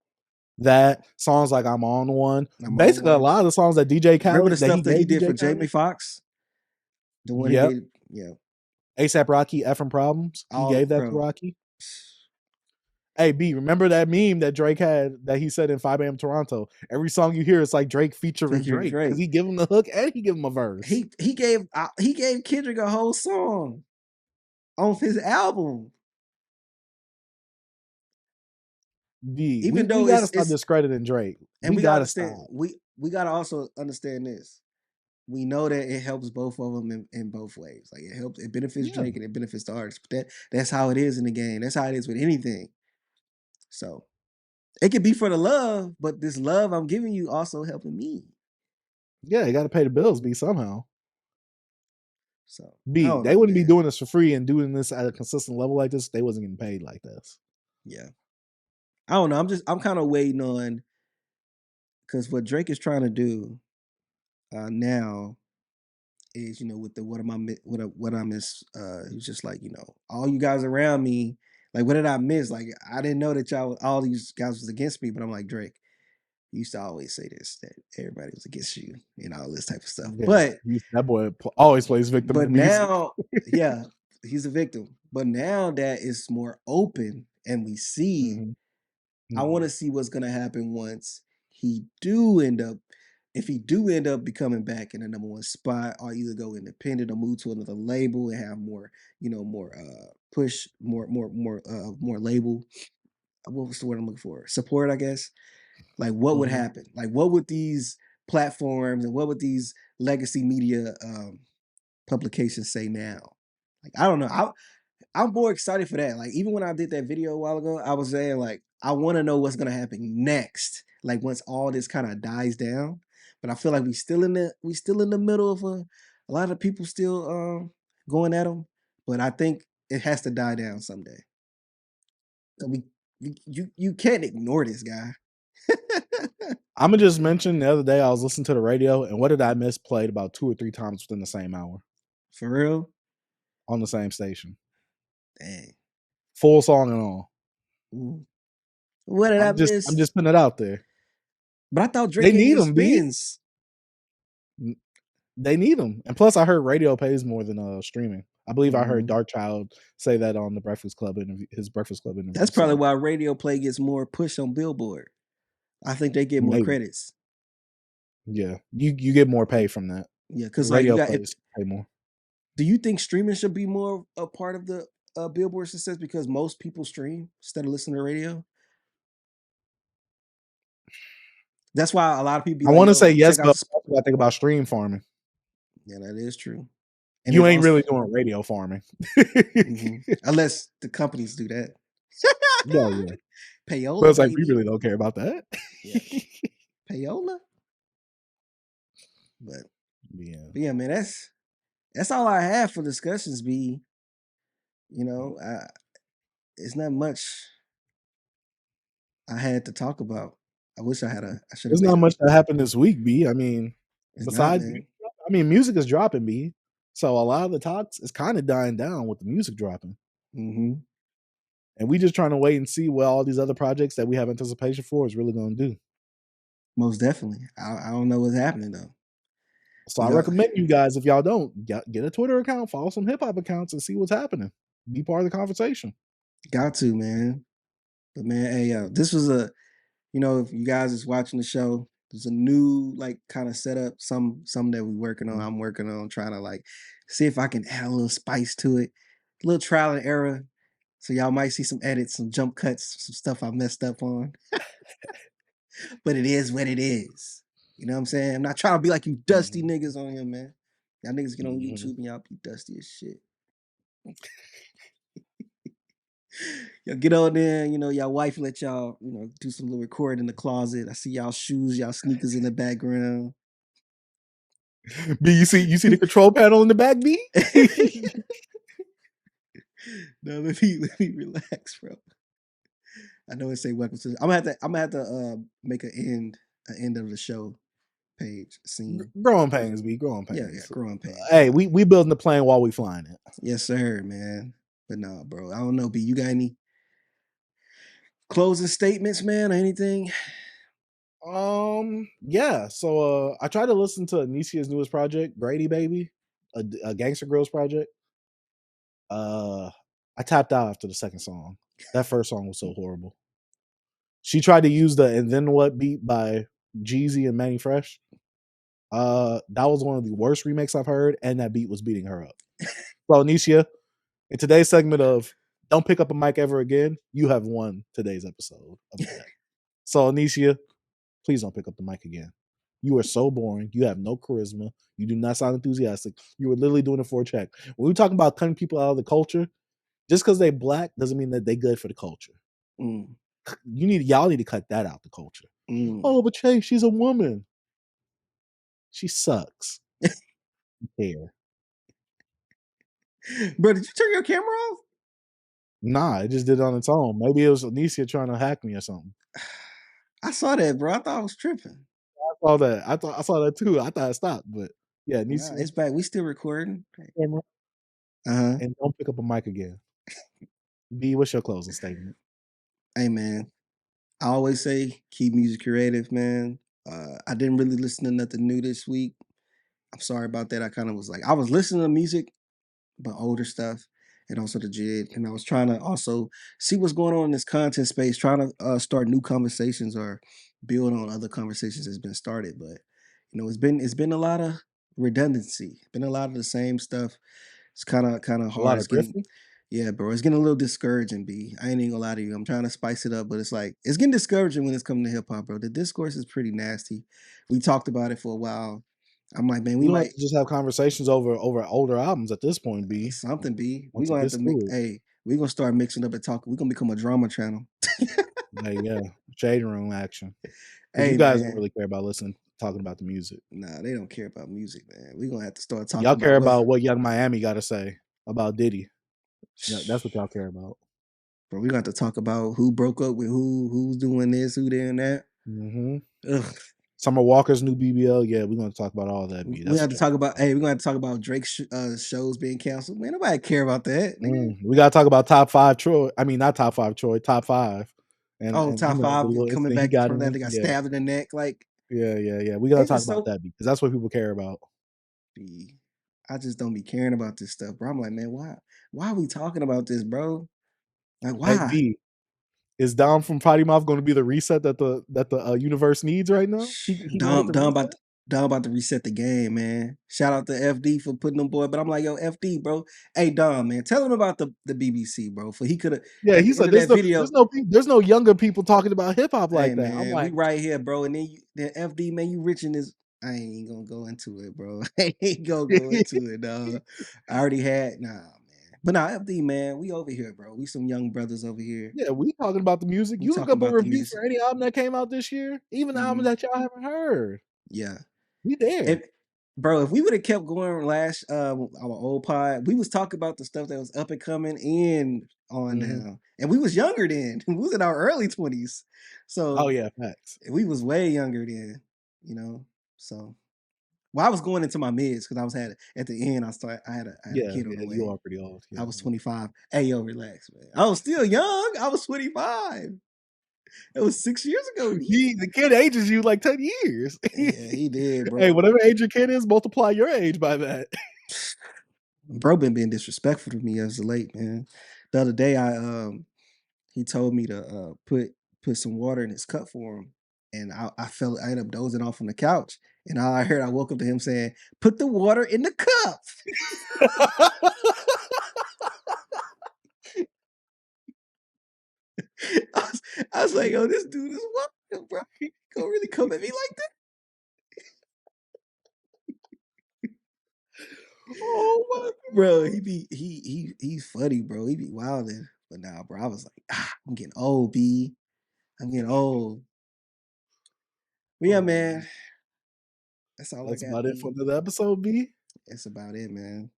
That songs like I'm on one. I'm on Basically, a one. lot of the songs that DJ Remember the Khaled that he stuff that he gave did for DJ Jamie Khaled. Foxx? The one Yep. he gave, yeah. ASAP Rocky, Effing Problems. He All gave that to bro. Rocky. Hey B, remember that meme that Drake had that he said in 5 a.m. Toronto? Every song you hear, it's like Drake featuring Drake because he give him the hook and he give him a verse. He gave Kendrick a whole song on his album. B, Even though we gotta it's stop discrediting Drake. and We gotta gotta understand stop. we gotta also understand this. We know that it helps both of them in both ways. Like it benefits Yeah. Drake and it benefits the artist. But that's how it is in the game. That's how it is with anything. So it could be for the love, but this love I'm giving you also helping me. Yeah, you gotta pay the bills, B, somehow. So B, they they wouldn't be doing this for free and doing this at a consistent level like this. They wasn't getting paid like this. Yeah. I don't know. I'm kind of waiting on because what Drake is trying to do now is, with the what I miss. He's just like, all you guys around me, like what did I miss? Like I didn't know that all these guys was against me, but I'm like, Drake, you used to always say this, that everybody was against you and all this type of stuff. Yeah, that boy always plays victim in But the music. now, yeah, he's a victim. But now that it's more open and we see, I want to see what's gonna happen once he do end up. If he do end up becoming back in the number one spot, or either go independent or move to another label and have more, more push, more label. What was the word I'm looking for? Support, I guess. Like, what would happen? Like, what would these platforms and what would these legacy media publications say now? Like, I don't know. I'm more excited for that. Like, even when I did that video a while ago, I was saying like, I want to know what's gonna happen next. Like once all this kind of dies down. But I feel like we still in the middle of a lot of people still going at them. But I think it has to die down someday. You can't ignore this guy. I'm gonna just mention the other day I was listening to the radio and what did I miss played about 2 or 3 times within the same hour. For real? On the same station. Dang. Full song and all. What did I miss? I'm just putting it out there. But I thought Drake ain't get spins. They need them. And plus I heard radio pays more than streaming. I believe I heard Dark Child say that on the Breakfast Club interview, his Breakfast Club interview. That's probably why radio play gets more push on Billboard. I think they get more credits. Yeah, you get more pay from that. Yeah, because radio like plays pay more. Do you think streaming should be more a part of the Billboard success because most people stream instead of listening to radio? That's why a lot of people. I want to say yes, but I think about stream farming. Yeah, that is true. And you ain't really doing radio farming, unless the companies do that. Yeah. Payola, but it's like we really don't care about that. Yeah. Payola. But yeah, man, that's all I have for discussions. It's not much I had to talk about. I wish I had I should have. There's not much that happened this week, B. I mean, besides, music is dropping, B. So a lot of the talks is kind of dying down with the music dropping. And we just trying to wait and see what all these other projects that we have anticipation for is really going to do. Most definitely. I don't know what's happening though. So You I know, recommend you guys, if y'all don't, get a Twitter account, follow some hip hop accounts, and see what's happening. Be part of the conversation. got to, man. But man, hey, this was a, if you guys is watching the show, there's a new like kind of setup, some that we working on. I'm working on trying to like see if I can add a little spice to it, a little trial and error. So y'all might see some edits, some jump cuts, some stuff I messed up on. But it is what it is. You know what I'm saying? I'm not trying to be like you dusty niggas on here, man. Y'all niggas get on YouTube and y'all be dusty as shit. Y'all get on there, y'all wife let y'all, do some little recording in the closet. I see y'all shoes, y'all sneakers in the background. B, you see the control panel in the back, B? No, let me relax, bro. I know it say welcome to. I'm gonna have to make an end of the show page scene. Growing pains, B. Growing pains. Yeah, growing pains. Hey, we building the plane while we flying it. Yes, sir, man. But nah, bro. I don't know, B. You got any closing statements, man, or anything? Yeah. So I tried to listen to Anicia's newest project, Grady Baby, a Gangster Girls project. I tapped out after the second song. That first song was so horrible. She tried to use the "And Then What" beat by Jeezy and Manny Fresh. That was one of the worst remakes I've heard, and that beat was beating her up. So Anicia, in today's segment of "Don't Pick Up a Mic Ever Again," you have won today's episode of that. So Anicia, please don't pick up the mic again. You are so boring. You have no charisma. You do not sound enthusiastic. You were literally doing it for a check. When we talk about cutting people out of the culture, just because they black doesn't mean that they good for the culture. Y'all need to cut that out the culture. Oh, but Chase, she's a woman. She sucks. Hair. Bro, did you turn your camera off? Nah, it just did it on its own. Maybe it was Anicia trying to hack me or something. I saw that, bro. I thought I was tripping. I saw that. I saw that too. I thought it stopped, but yeah, Anicia. Nah, it's back. We still recording. Camera. Uh-huh. And don't pick up a mic again. B, what's your closing statement? Hey, man. I always say keep music creative, man. I didn't really listen to nothing new this week. I'm sorry about that. I was listening to music, but older stuff, and also the JID. And I was trying to also see what's going on in this content space, trying to start new conversations or build on other conversations that's been started. But it's been a lot of redundancy, been a lot of the same stuff. It's kind of A hard. lot of drifting? Yeah, bro. It's getting a little discouraging, B. I ain't even gonna lie to you. I'm trying to spice it up, but it's getting discouraging when it's coming to hip hop, bro. The discourse is pretty nasty. We talked about it for a while. I'm like, man, we You might have to just have conversations over older albums at this point, B. something, B. We Once gonna it have gets to to it. hey, we gonna start mixing up and talking. We're gonna become a drama channel. Yeah, shade room action. Because Hey, you guys don't man. really care about talking about the music. Nah, they don't care about music, man. We're gonna have to start talking Y'all care about about what Young Miami got to say about Diddy. Yeah, that's what y'all care about. Bro, we got to talk about who broke up with who's doing this, who doing that. Ugh. Summer Walker's new BBL. Yeah, we're going to talk about all that. B. We have to talk about. Hey, we're gonna talk about Drake's shows being canceled. Man, nobody care about that. We got to talk about top 5 Troy. I mean, not top 5 Troy. Top 5. And top 5 the little coming incident he back got from that. in. They got Yeah. stabbed in the neck. Like, Yeah. We got to it's talk just about that because that's what people care about. I just don't be caring about this stuff, bro. I'm like, man, why are we talking about this, bro? Like, why? Hey, B, is Dom from Potty Mouth going to be the reset that the universe needs right now? He Dom about to reset the game, man. Shout out to FD for putting them boy. But I'm like, yo, FD, bro. Hey, Dom, man, tell him about the BBC, bro. For he could have. Yeah, at he the said end of that video. there's no younger people talking about hip hop like Hey, that. man, I'm like, we right here, bro. And then FD, man, you rich in this. I ain't even gonna go into it, bro. I ain't gonna go into it, dog. I already had man. But nah, FD, man, we over here, bro. We some young brothers over here. yeah, we talking about the music. We You look talking up a about the review music. for any album that came out this year, even the album that y'all haven't heard. Yeah. We there. Bro, if we would have kept going last our old pod, we was talking about the stuff that was up and coming and on now. And we was younger then. We was in our early 20s. So Oh yeah, facts. we was way younger then, So I was going into my mids because I was at the end. I had a kid on the way. You are pretty old. Yeah. I was 25. Hey, yo, relax, man. I was still young. I was 25. It was 6 years ago. The kid ages you like 10 years. Yeah, he did, bro. Hey, whatever age your kid is, multiply your age by that. Bro been being disrespectful to me as of late, man. The other day, he told me to put some water in his cup for him, and I ended up dozing off on the couch, and all I heard, I woke up to him saying, "Put the water in the cup." I was like, "Yo, this dude is wild, bro. He gonna really come at me like that?" Oh my Bro, he's funny, bro. He be wilding. But nah, bro, I was like, I'm getting old, B. I'm getting old. But yeah, man. That's all That's I got. about it for another episode, B. That's about it, man.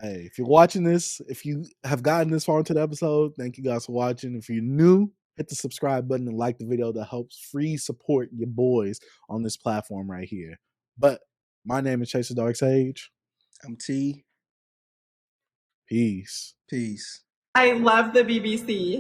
Hey, if you're watching this, if you have gotten this far into the episode, thank you guys for watching. If you're new, hit the subscribe button and like the video. That helps free support your boys on this platform right here. But my name is Chase the Dark Sage. I'm T. Peace. Peace. I love the BBC.